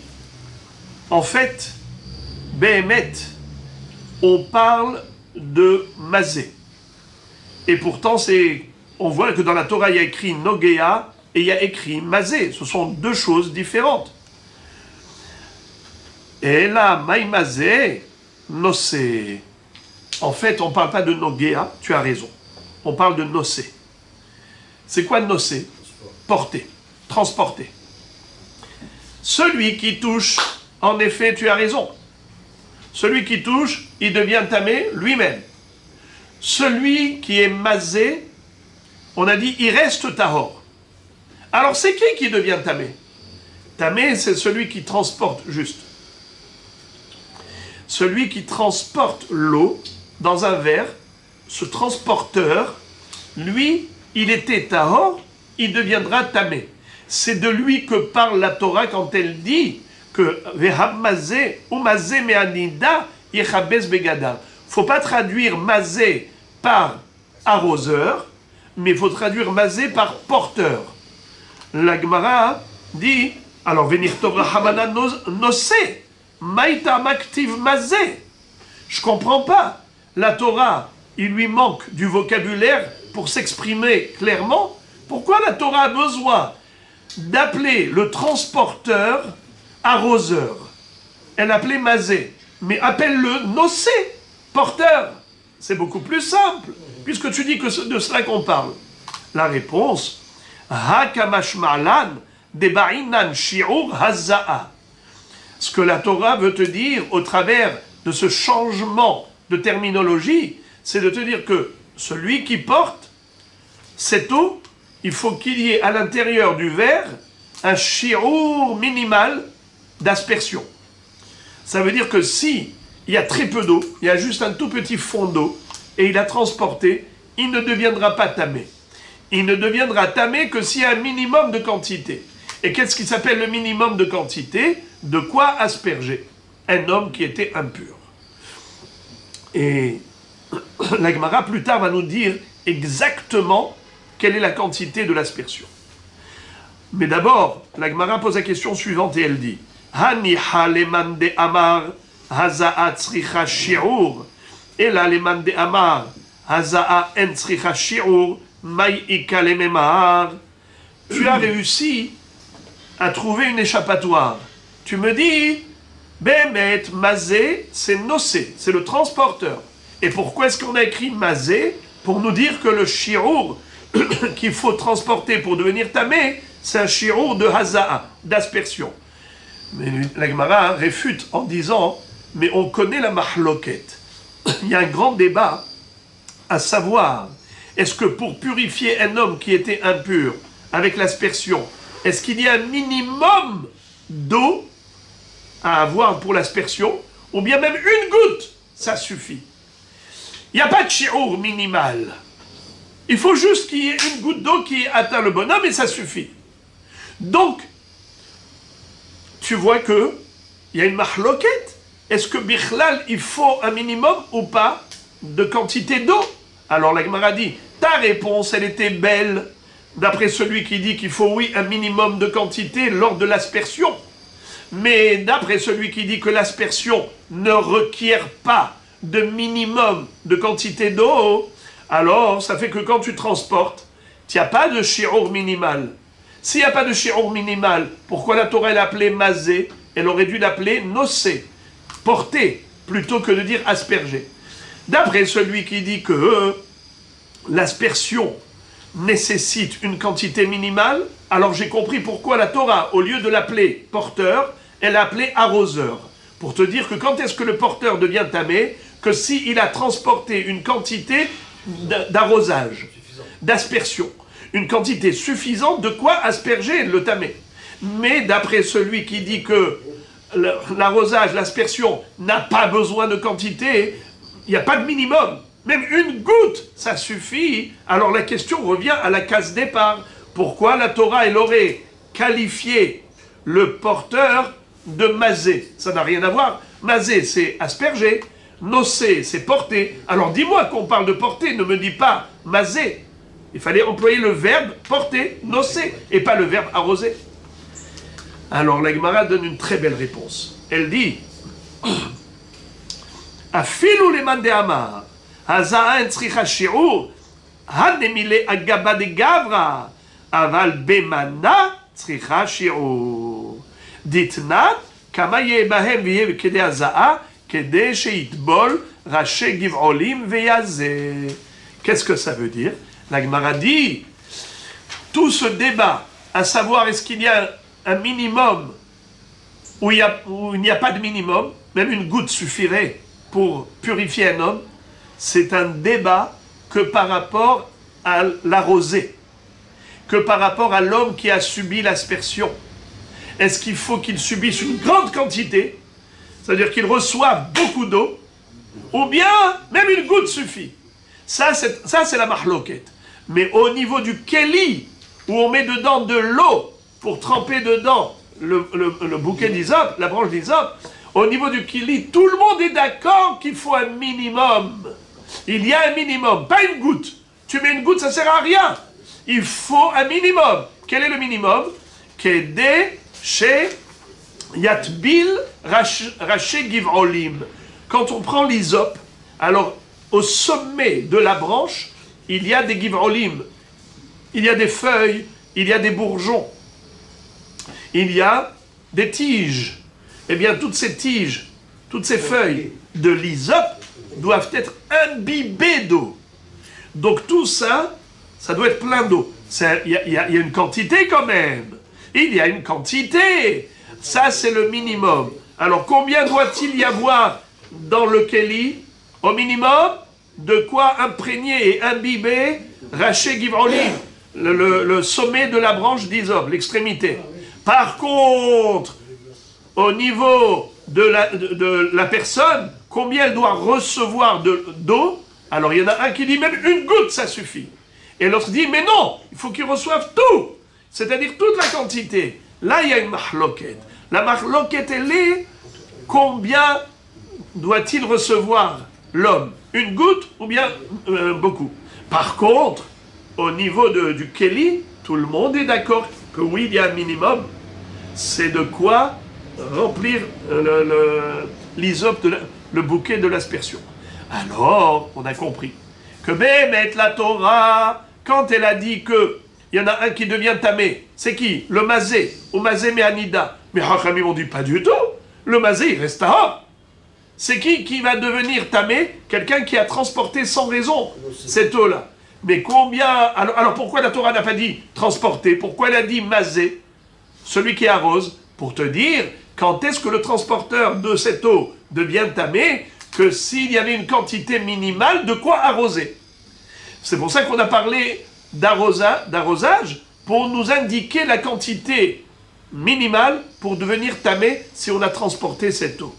En fait, Behemet, on parle de mazé. Et pourtant, on voit que dans la Torah, il y a écrit Nogea et il y a écrit mazé. Ce sont deux choses différentes. Et là, maïmazé, nosé. En fait, on ne parle pas de Nogea, tu as raison. On parle de nosé. C'est quoi nosé? Porter, transporter. Celui qui touche, en effet, tu as raison. Celui qui touche, il devient tamé lui-même. Celui qui est mazé, on a dit, il reste tahor. Alors c'est qui devient tamé? Tamé, c'est celui qui transporte juste. Celui qui transporte l'eau dans un verre, ce transporteur, lui, il était tahor, il deviendra tamé. C'est de lui que parle la Torah quand elle dit que Vehab mazé ou mazé me'anida yechabez begada. Faut pas traduire mazé par arroseur, mais il faut traduire mazé par porteur. La Gemara dit, alors venir Torah hamana nosé, maïta maktiv mazé. Je comprends pas. La Torah, il lui manque du vocabulaire pour s'exprimer clairement. Pourquoi la Torah a besoin d'appeler le transporteur arroseur? Elle appelait mazé, mais appelle-le nosé, porteur. C'est beaucoup plus simple, puisque tu dis que c'est de cela qu'on parle. La réponse, hakamashmalan deba'inan shi'ur haza'a. Ce que la Torah veut te dire au travers de ce changement de terminologie, c'est de te dire que celui qui porte cette eau, il faut qu'il y ait à l'intérieur du verre un shi'ur minimal d'aspersion. Ça veut dire que si il y a très peu d'eau, il y a juste un tout petit fond d'eau, et il a transporté, il ne deviendra pas tamé. Il ne deviendra tamé que s'il y a un minimum de quantité. Et qu'est-ce qui s'appelle le minimum de quantité? De quoi asperger un homme qui était impur. Et la Gemara plus tard va nous dire exactement quelle est la quantité de l'aspersion. Mais d'abord, la Gemara pose la question suivante et elle dit Hani haleman de amar haza'a tzricha shi'ur ela leman de amar haza'a en tzricha shi'ur mai ikalememar. Tu as réussi à trouver une échappatoire. Tu me dis Behemet, mazé, c'est nosé, c'est le transporteur. Et pourquoi est-ce qu'on a écrit mazé? Pour nous dire que le shi'ur qu'il faut transporter pour devenir tamé, c'est un shi'ur de haza'a, d'aspersion. Mais la Gemara réfute en disant, mais on connaît la mahloket. Il y a un grand débat à savoir, est-ce que pour purifier un homme qui était impur avec l'aspersion, est-ce qu'il y a un minimum d'eau à avoir pour l'aspersion, ou bien même une goutte, ça suffit. Il n'y a pas de shi'ur minimal. Il faut juste qu'il y ait une goutte d'eau qui atteint le bonhomme et ça suffit. Donc, tu vois que il y a une mahloket. Est-ce que bichlal, il faut un minimum ou pas de quantité d'eau? Alors la Gemara dit, ta réponse, elle était belle, d'après celui qui dit qu'il faut, oui, un minimum de quantité lors de l'aspersion. Mais d'après celui qui dit que l'aspersion ne requiert pas de minimum de quantité d'eau, alors ça fait que quand tu transportes, il n'y a pas de shi'ur minimal. S'il n'y a pas de shi'ur minimal, pourquoi la Torah l'a appelé mazé? Elle aurait dû l'appeler nosé, porter, plutôt que de dire asperger. D'après celui qui dit que l'aspersion nécessite une quantité minimale, alors j'ai compris pourquoi la Torah, au lieu de l'appeler porteur, elle l'a appelé arroseur. Pour te dire que quand est-ce que le porteur devient tamé? Que s'il a transporté une quantité d'arrosage, d'aspersion, une quantité suffisante de quoi asperger le tamé. Mais d'après celui qui dit que l'arrosage, l'aspersion n'a pas besoin de quantité, il n'y a pas de minimum. Même une goutte, ça suffit. Alors la question revient à la case départ. Pourquoi la Torah, elle aurait qualifié le porteur de mazé? Ça n'a rien à voir. Mazé, c'est asperger. Nosé, c'est porter. Alors dis-moi qu'on parle de porter, ne me dis pas mazé. Il fallait employer le verbe porter, nosé, et pas le verbe arroser. Alors la Gemara donne une très belle réponse. elle dit Afilu leman de amar, haza'an tzricha shi'ur, hanemile agaba de gavra, aval bemana tzricha shi'ur. Ditna, kama yebahem v'yev kede haza'a, kede sheitbol, raché giv'olim ve'yazeh. Qu'est-ce que ça veut dire? La Gemara dit, tout ce débat, à savoir est-ce qu'il y a un minimum ou il n'y a pas de minimum, même une goutte suffirait pour purifier un homme, c'est un débat que par rapport à la rosée, que par rapport à l'homme qui a subi l'aspersion. Est-ce qu'il faut qu'il subisse une grande quantité, c'est-à-dire qu'il reçoive beaucoup d'eau, ou bien même une goutte suffit? Ça, c'est la mahloket. Mais au niveau du keli, où on met dedans de l'eau pour tremper dedans le bouquet d'hysope, la branche d'hysope, au niveau du keli, tout le monde est d'accord qu'il faut un minimum. Il y a un minimum, pas une goutte. Tu mets une goutte, ça ne sert à rien. Il faut un minimum. Quel est le minimum? Kede chez Yatbil Raché Giv'olim. Quand on prend l'hysope, alors au sommet de la branche, il y a des Giv'olim. Il y a des feuilles, il y a des bourgeons. Il y a des tiges. Eh bien, toutes ces tiges, toutes ces feuilles de l'hysope doivent être imbibées d'eau. Donc tout ça, ça doit être plein d'eau. Il y a une quantité quand même. Il y a une quantité. Ça, c'est le minimum. Alors, combien doit-il y avoir dans le keli? Au minimum, de quoi imprégner et imbiber Raché Giv'olim, le sommet de la branche d'hysope, l'extrémité. Par contre, au niveau de la personne, combien elle doit recevoir d'eau? Alors il y en a un qui dit même une goutte ça suffit. Et l'autre dit mais non, il faut qu'il reçoive tout, c'est-à-dire toute la quantité. Là il y a une mahloket. La mahloket elle est combien doit-il recevoir l'homme? Une goutte ou bien beaucoup? Par contre, au niveau du keli, tout le monde est d'accord que oui, il y a un minimum. C'est de quoi remplir l'hysope, le bouquet de l'aspersion. Alors, on a compris que Bémet, la Torah, quand elle a dit que il y en a un qui devient tamé, c'est qui? Le mazé, ou mazé me'anida. Mais Hachamim ont dit pas du tout. Le mazé, il reste à. C'est qui va devenir tamé? Quelqu'un qui a transporté sans raison cette eau-là. Mais combien... Alors pourquoi la Torah n'a pas dit transporter? Pourquoi elle a dit mazé? Celui qui arrose, pour te dire quand est-ce que le transporteur de cette eau devient tamé, que s'il y avait une quantité minimale de quoi arroser. C'est pour ça qu'on a parlé d'arrosage, pour nous indiquer la quantité minimale pour devenir tamé si on a transporté cette eau.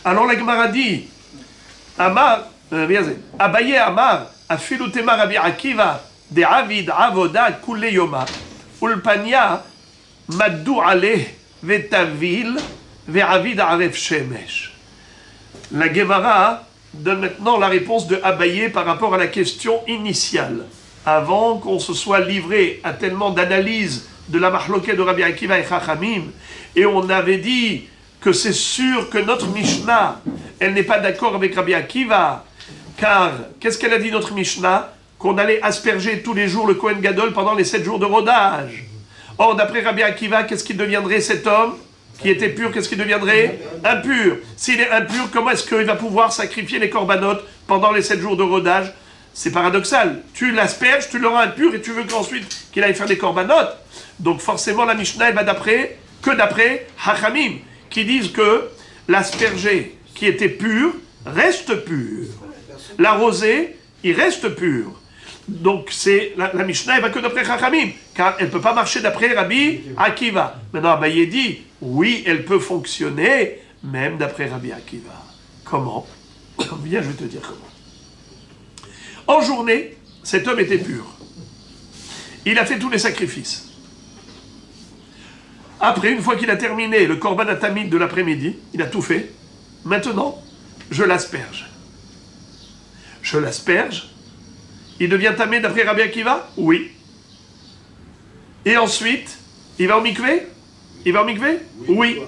Alors la Gemara dit, Abaye Amar, Afilu Tema Rabbi Akiva, de Avid Avoda Kule Yoma, Ulpania, Maddu Ale, Vetavil, Ve'avid Aref Shemesh. La Gemara donne maintenant la réponse de Abaye par rapport à la question initiale, avant qu'on se soit livré à tellement d'analyses de la mahloket de Rabbi Akiva et Chachamim, et on avait dit que c'est sûr que notre Mishnah, elle n'est pas d'accord avec Rabbi Akiva, car qu'est-ce qu'elle a dit notre Mishnah? Qu'on allait asperger tous les jours le Kohen Gadol pendant les 7 jours de rodage. Or, d'après Rabbi Akiva, qu'est-ce qu'il deviendrait cet homme qui était pur? Qu'est-ce qu'il deviendrait? Impur. S'il est impur, comment est-ce qu'il va pouvoir sacrifier les corbanotes pendant les 7 jours de rodage? C'est paradoxal. Tu l'asperges, tu le rends impur et tu veux qu'ensuite qu'il aille faire des corbanotes. Donc forcément, la Mishnah, elle va d'après Hachamim, qui disent que l'aspergé qui était pur reste pur. L'arrosé, il reste pur. Donc c'est la Mishnah, elle va que d'après Chachamim, car elle ne peut pas marcher d'après Rabbi Akiva. Maintenant, Abaye dit, oui, elle peut fonctionner, même d'après Rabbi Akiva. Comment? Viens, je vais te dire comment. En journée, cet homme était pur. Il a fait tous les sacrifices. Après, une fois qu'il a terminé le korban atamid de l'après-midi, il a tout fait. Maintenant, je l'asperge. Je l'asperge. Il devient tamé d'après Rabbi Akiva? Oui. Et ensuite, il va au mikvé? Il va au mikvé? Oui.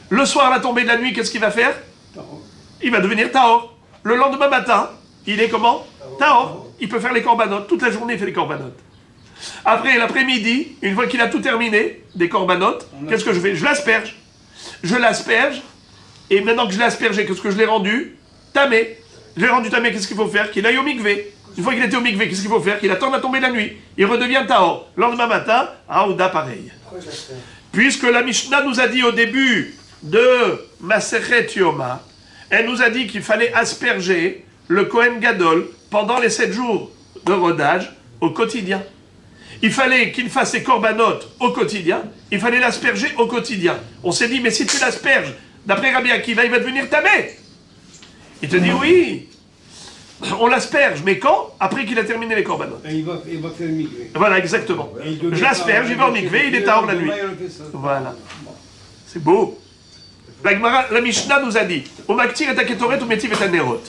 Le soir, à la tombée de la nuit, qu'est-ce qu'il va faire? Il va devenir Tahor. Le lendemain matin, il est comment? Tahor. Il peut faire les corbanotes. Toute la journée, il fait les corbanotes. Après, l'après-midi, une fois qu'il a tout terminé, des corbanotes, qu'est-ce que je fais? Je l'asperge. Je l'asperge. Et maintenant que je l'ai aspergé, qu'est-ce que je l'ai rendu? Tamé. Je l'ai rendu tamé, qu'est-ce qu'il faut faire? Qu'il aille au mikvé. Une fois qu'il était au mikvé, qu'est-ce qu'il faut faire? Qu'il attende la tombée de la nuit. Il redevient Tahor. Le lendemain matin, Aouda pareil. Puisque la Mishnah nous a dit au début de Masechet Yoma, elle nous a dit qu'il fallait asperger le Kohen Gadol pendant les 7 jours de rodage au quotidien. Il fallait qu'il fasse ses corbanotes au quotidien, il fallait l'asperger au quotidien. On s'est dit, mais si tu l'asperges, d'après Rabbi Akiva, il va devenir tamé. Il te dit, oui, on l'asperge, mais quand? Après qu'il a terminé les corbanotes. Et il va faire le mikvé. Voilà, exactement. Je l'asperge, il va au mikvé, il est tard la nuit. Voilà. C'est beau. La Mishnah nous a dit, au maktir et à ketoret, au métiv et à nerot.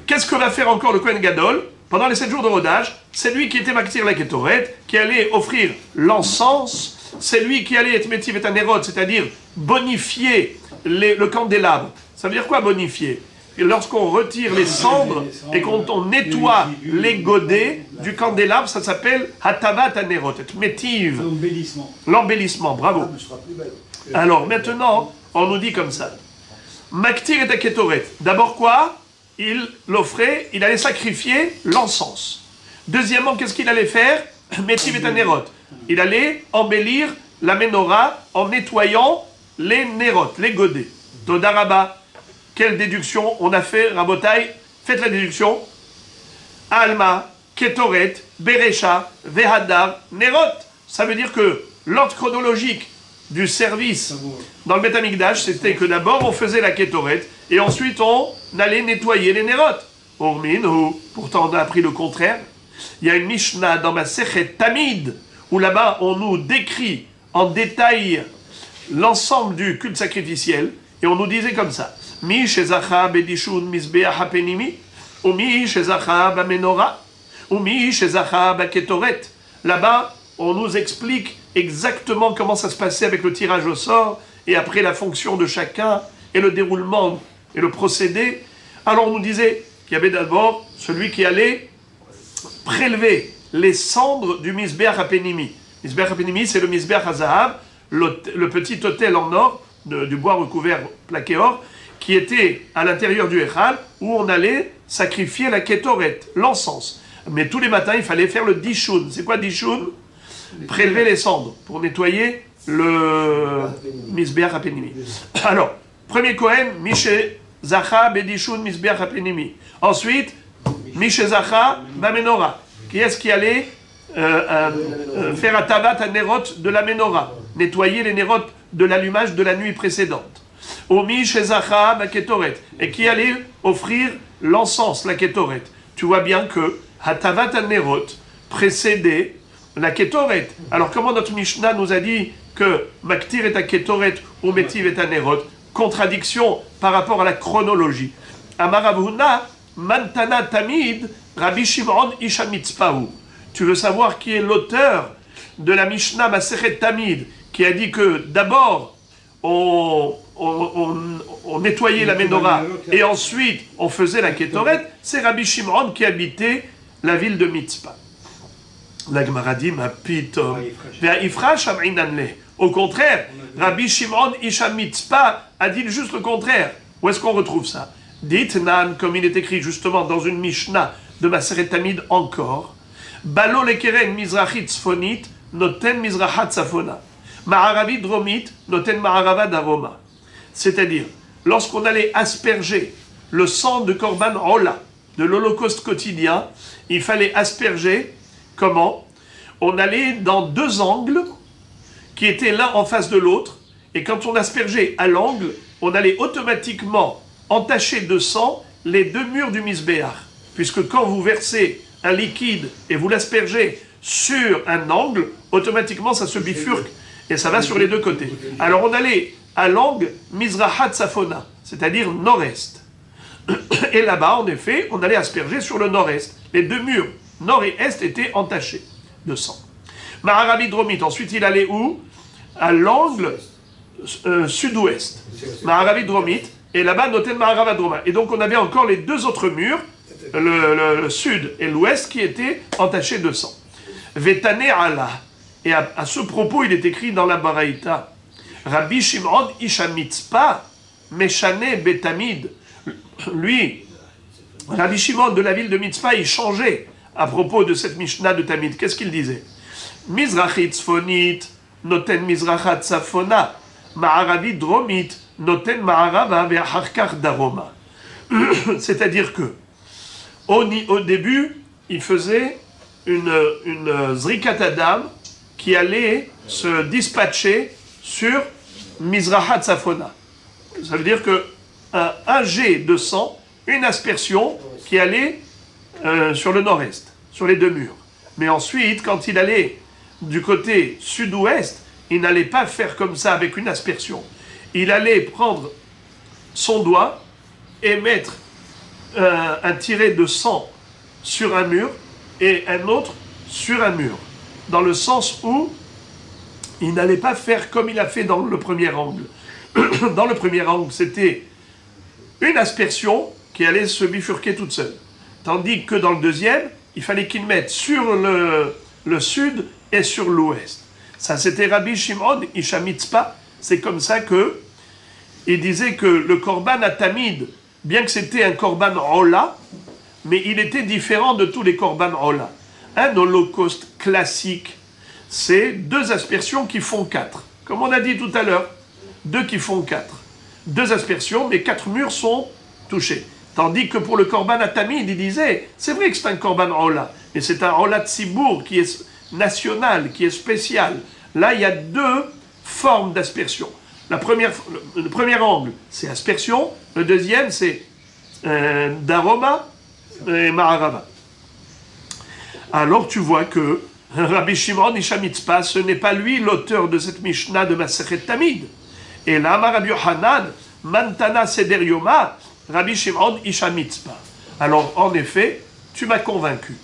Qu'est-ce que va faire encore le Kohen Gadol pendant les 7 jours de rodage? C'est lui qui était maktir la ketoret, qui allait offrir l'encens, c'est lui qui allait être métiv et à nerot, c'est-à-dire bonifier le candélabre. Ça veut dire quoi bonifier? Lorsqu'on retire les cendres et quand on nettoie les godets du candélabre, ça s'appelle hatavat anerot, métiv. L'embellissement. L'embellissement, bravo. Elle sera plus belle. Alors maintenant, on nous dit comme ça. Maktir et aketoret. D'abord quoi? Il l'offrait, il allait sacrifier l'encens. Deuxièmement, qu'est-ce qu'il allait faire? Métiv et anerot. Il allait embellir la menorah en nettoyant les nérotes, les godets. Todaraba. Quelle déduction on a fait, Rabotai? Faites la déduction. Alma, Ketoret, Berecha, Vehadar, Nerot. Ça veut dire que l'ordre chronologique du service dans le Beth Amikdash, c'était que d'abord on faisait la Ketoret et ensuite on allait nettoyer les Nerot. Ormin, pourtant on a appris le contraire. Il y a une Mishnah dans ma Sechet Tamid où là-bas on nous décrit en détail l'ensemble du culte sacrificiel et on nous disait comme ça. Mi shezacha bedishun misbeach hapenimi, ou mi shezacha bamenora, ou mi shezacha baketoret. Là-bas, on nous explique exactement comment ça se passait avec le tirage au sort, et après la fonction de chacun, et le déroulement, et le procédé. Alors on nous disait qu'il y avait d'abord celui qui allait prélever les cendres du misbeach hapenimi. Misbeach hapenimi, c'est le misbeach hazahav, le petit autel en or, du bois recouvert plaqué or, qui était à l'intérieur du Echal, où on allait sacrifier la Ketoret, l'encens. Mais tous les matins, il fallait faire le Dishun. C'est quoi Dishun? Prélever les cendres pour nettoyer le Misbeach Hapenimi. Alors, premier Kohen, Mishe Zacha Bedishun Misbeach Hapenimi. Ensuite, Mishe Zacha Bamenora. Qui est-ce qui allait faire Atavat à Nerot de la Menorah? Nettoyer les Nerot de l'allumage de la nuit précédente. Omi Shezacha la Ketoret, et qui allait offrir l'encens, la Ketoret. Tu vois bien que Hatavat Nerot précédait la Ketoret. Alors comment notre Mishnah nous a dit que Maktir est à Ketoret ou Metiv est à Nerot? Contradiction par rapport à la chronologie. Amaravuna Mantana Tamid Rabbi Shimon Isha Mitzpahu. Tu veux savoir qui est l'auteur de la Mishnah Masechet Tamid qui a dit que d'abord on nettoyait la menorah et ensuite on faisait la Ketoret? C'est Rabbi Shimon qui habitait la ville de Mitzpah. La Gemara dit, ma pitom, au contraire, Rabbi Shimon Isha Mitzpah a dit juste le contraire. Où est-ce qu'on retrouve ça? Dites Nan, comme il est écrit justement dans une Mishnah de Masechet Tamid encore, Balo lekeren mizrachit tzfonit noten mizrachat tzafona. Ma'aravi dromit noten ma'arava daroma. C'est-à-dire, lorsqu'on allait asperger le sang de Korban Ola, de l'Holocauste quotidien, il fallait asperger, comment? On allait dans 2 angles qui étaient l'un en face de l'autre, et quand on aspergeait à l'angle, on allait automatiquement entacher de sang les 2 murs du misbéach. Puisque quand vous versez un liquide et vous l'aspergez sur un angle, automatiquement ça se bifurque et ça va sur les 2 côtés. Alors on allait à l'angle Mizrahat Safona, c'est-à-dire nord-est. Et là-bas, en effet, on allait asperger sur le nord-est. Les 2 murs nord et est étaient entachés de sang. Maharabi Dromit, ensuite il allait où? À l'angle sud-ouest, Ma'aravi Dromite, et là-bas Noten Ma'arava Droma. Et donc on avait encore les deux autres murs, le sud et l'ouest, qui étaient entachés de sang. Vetane Allah. Et à ce propos, il est écrit dans la Baraïta, Rabbi Shimon Isha Mitzpah, Meshane Betamid. Lui, Rabbi Shimon de la ville de Mitzpah, il changeait à propos de cette Mishnah de Tamid. Qu'est-ce qu'il disait? Mizrachit Tzfonit, Noten Mizrachat Tzafona, Ma'aravi Dromit, Noten Ma'arava Ve'acharkar Daroma. C'est-à-dire que, au début, il faisait une Zrikat Adam qui allait se dispatcher sur Mizrahat Tzafona. Ça veut dire que un jet de sang, une aspersion qui allait sur le nord-est, sur les deux murs. Mais ensuite, quand il allait du côté sud-ouest, il n'allait pas faire comme ça avec une aspersion. Il allait prendre son doigt et mettre un tiret de sang sur un mur et un autre sur un mur. Dans le sens où il n'allait pas faire comme il a fait dans le premier angle. Dans le premier angle, c'était une aspersion qui allait se bifurquer toute seule. Tandis que dans le deuxième, il fallait qu'il mette sur le sud et sur l'ouest. Ça, c'était Rabbi Shimon Isha Mitzpah. C'est comme ça que il disait que le korban à Tamid, bien que c'était un korban Ola, mais il était différent de tous les korban Ola. Un holocauste classique, c'est 2 aspersions qui font 4. Comme on a dit tout à l'heure, 2 qui font 4. 2 aspersions, mais 4 murs sont touchés. Tandis que pour le korban à Tamid, il disait, c'est vrai que c'est un korban Ola, mais c'est un Ola Tzibour qui est national, qui est spécial. Là, il y a 2 formes d'aspersion. Le premier angle, c'est aspersion. Le deuxième, c'est Daroma et Ma'arava. Alors tu vois que Rabbi Shimon Isha Mitzpah, ce n'est pas lui l'auteur de cette Mishnah de Masechet Tamid. Et là, Rabbi Yohanan, Mantana Seder Yoma, Rabbi Shimon Isha Mitzpah. Alors en effet, tu m'as convaincu.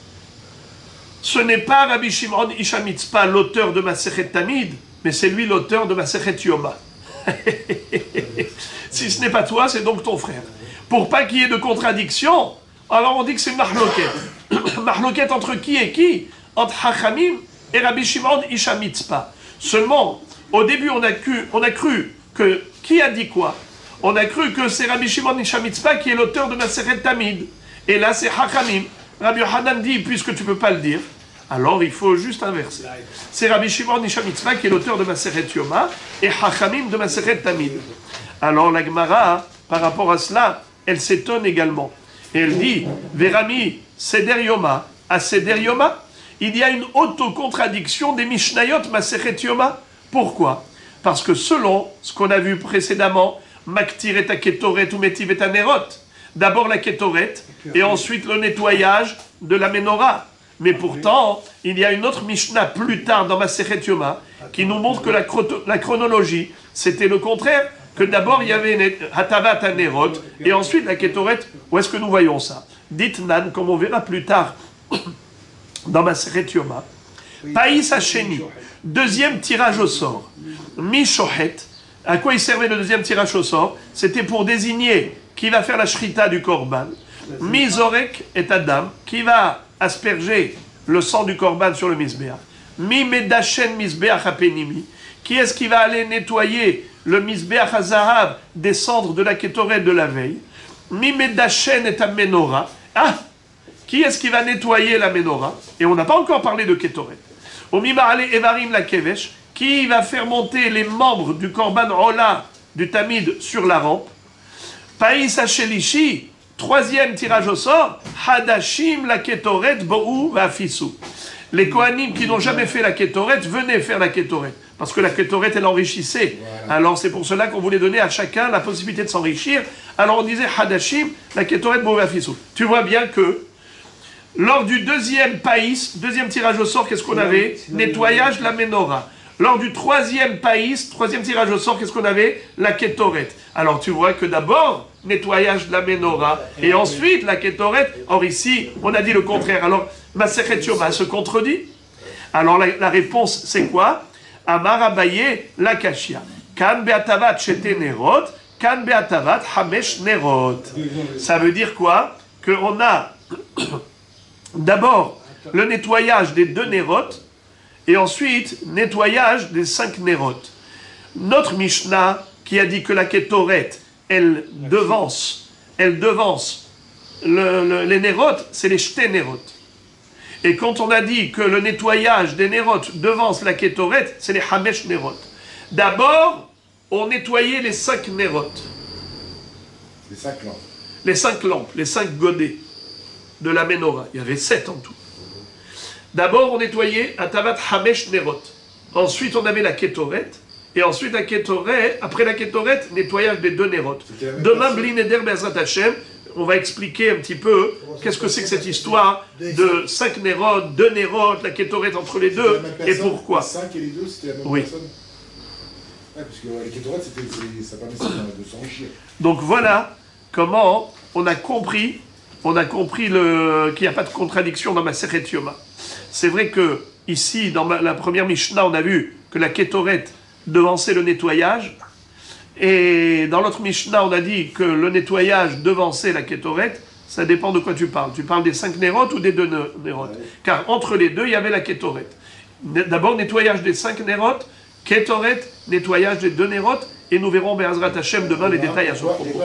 Ce n'est pas Rabbi Shimon Isha Mitzpah l'auteur de Masechet Tamid, mais c'est lui l'auteur de Masechet Yoma. Si ce n'est pas toi, c'est donc ton frère. Pour pas qu'il y ait de contradiction, alors on dit que c'est Mahloket. Mahloket entre qui et qui? Entre Hachamim et Rabbi Shimon Isha Mitzpah. Seulement, au début, on a cru que... Qui a dit quoi? On a cru que c'est Rabbi Shimon Isha Mitzpah qui est l'auteur de Masechet Tamid. Et là, c'est Hachamim. Rabbi Yohanan dit, puisque tu ne peux pas le dire, alors il faut juste inverser. C'est Rabbi Shimon Isha Mitzpah qui est l'auteur de Masechet Yoma et Hachamim de Masechet Tamid. Alors la Gemara, par rapport à cela, elle s'étonne également. Et elle dit, Verami Seder Yoma, à Seder Yoma, il y a une autocontradiction des Mishnayot Masechet Yoma. Pourquoi? Parce que selon ce qu'on a vu précédemment, Maktir et Aketoret ou Metiv et Anerot, d'abord la Ketoret et ensuite le nettoyage de la Menorah. Mais pourtant, il y a une autre Mishnah plus tard dans Masechet Yoma qui nous montre que la chronologie, c'était le contraire, que d'abord il y avait Hatavat Anerot et ensuite la Ketoret. Où est-ce que nous voyons ça? Dites Nan, comme on verra plus tard dans Masechet Yoma. Païs Hacheni, deuxième tirage au sort. Mishohet, à quoi il servait le deuxième tirage au sort? C'était pour désigner qui va faire la shrita du korban. Mizorek et Adam, qui va asperger le sang du korban sur le misbéach. Mi medachen misbéach apenimi, qui est-ce qui va aller nettoyer le misbéach hazahav des cendres de la kétoret de la veille. Mi medachen et menorah. Ah, qui est-ce qui va nettoyer la menorah? Et on n'a pas encore parlé de kétoret. Omi ma'ale evarim la kevesh, qui va faire monter les membres du korban ola du tamid sur la rampe. Païs hachelishi, troisième tirage au sort, Hadashim la Ketoret Bo'u Vafissou. Les Kohanim qui n'ont jamais fait la Ketoret venaient faire la Ketoret. Parce que la Ketoret, elle enrichissait. Voilà. Alors c'est pour cela qu'on voulait donner à chacun la possibilité de s'enrichir. Alors on disait Hadashim la Ketoret Bo'u Vafissou. Tu vois bien que lors du deuxième païs, deuxième tirage au sort, qu'est-ce qu'on avait? Nettoyage de la Menorah. Lors du troisième païs, troisième tirage au sort, qu'est-ce qu'on avait? La Ketoret. Alors tu vois que d'abord, nettoyage de la Menorah, et ensuite la Ketoret. Or ici, on a dit le contraire. Alors, Masechet Yoma se contredit. Alors la réponse, c'est quoi? Amar Abaye, la Kashia. Kan be'atavat shete nerot, kan be'atavat hamesh nerot. Ça veut dire quoi? Qu'on a d'abord le nettoyage des 2 nérotes et ensuite nettoyage des 5 nérotes. Notre Mishnah qui a dit que la Kétoret, elle devance les nérotes, c'est les shte nérotes. Et quand on a dit que le nettoyage des nérotes devance la Kétoret, c'est les hamesh nérotes. D'abord, on nettoyait les 5 nérotes. Les 5 lampes. Les 5 lampes, les 5 godets de la Ménorah. Il y avait 7 en tout. D'abord, on nettoyait à Tavat Hamesh Nerot. Ensuite, on avait la Kétoret. Et ensuite, la Kétoret, après la Kétoret, nettoyage des 2 Nerot. Demain, Bli Neder Be'ezrat Hashem, on va expliquer un petit peu qu'est-ce que c'est que cette histoire de 5 Nerot, 2 Nerot, la Kétoret entre les deux, et pourquoi. Les 5 et les 2, c'était la même Oui. personne. Ouais, parce que la Kétoret, ça permettait de s'enrichir. Donc voilà comment on a compris qu'il n'y a pas de contradiction dans ma Masechet Yoma. C'est vrai que ici, dans la première Mishnah, on a vu que la Kétoret devançait le nettoyage. Et dans l'autre Mishnah, on a dit que le nettoyage devançait la Kétoret. Ça dépend de quoi tu parles. Tu parles des 5 nérotes ou des 2 nérotes? Car entre les deux, il y avait la Kétoret. D'abord, nettoyage des 5 nérotes, Kétoret, nettoyage des 2 nérotes, et nous verrons Be'ezrat Hashem demain les détails à son propos.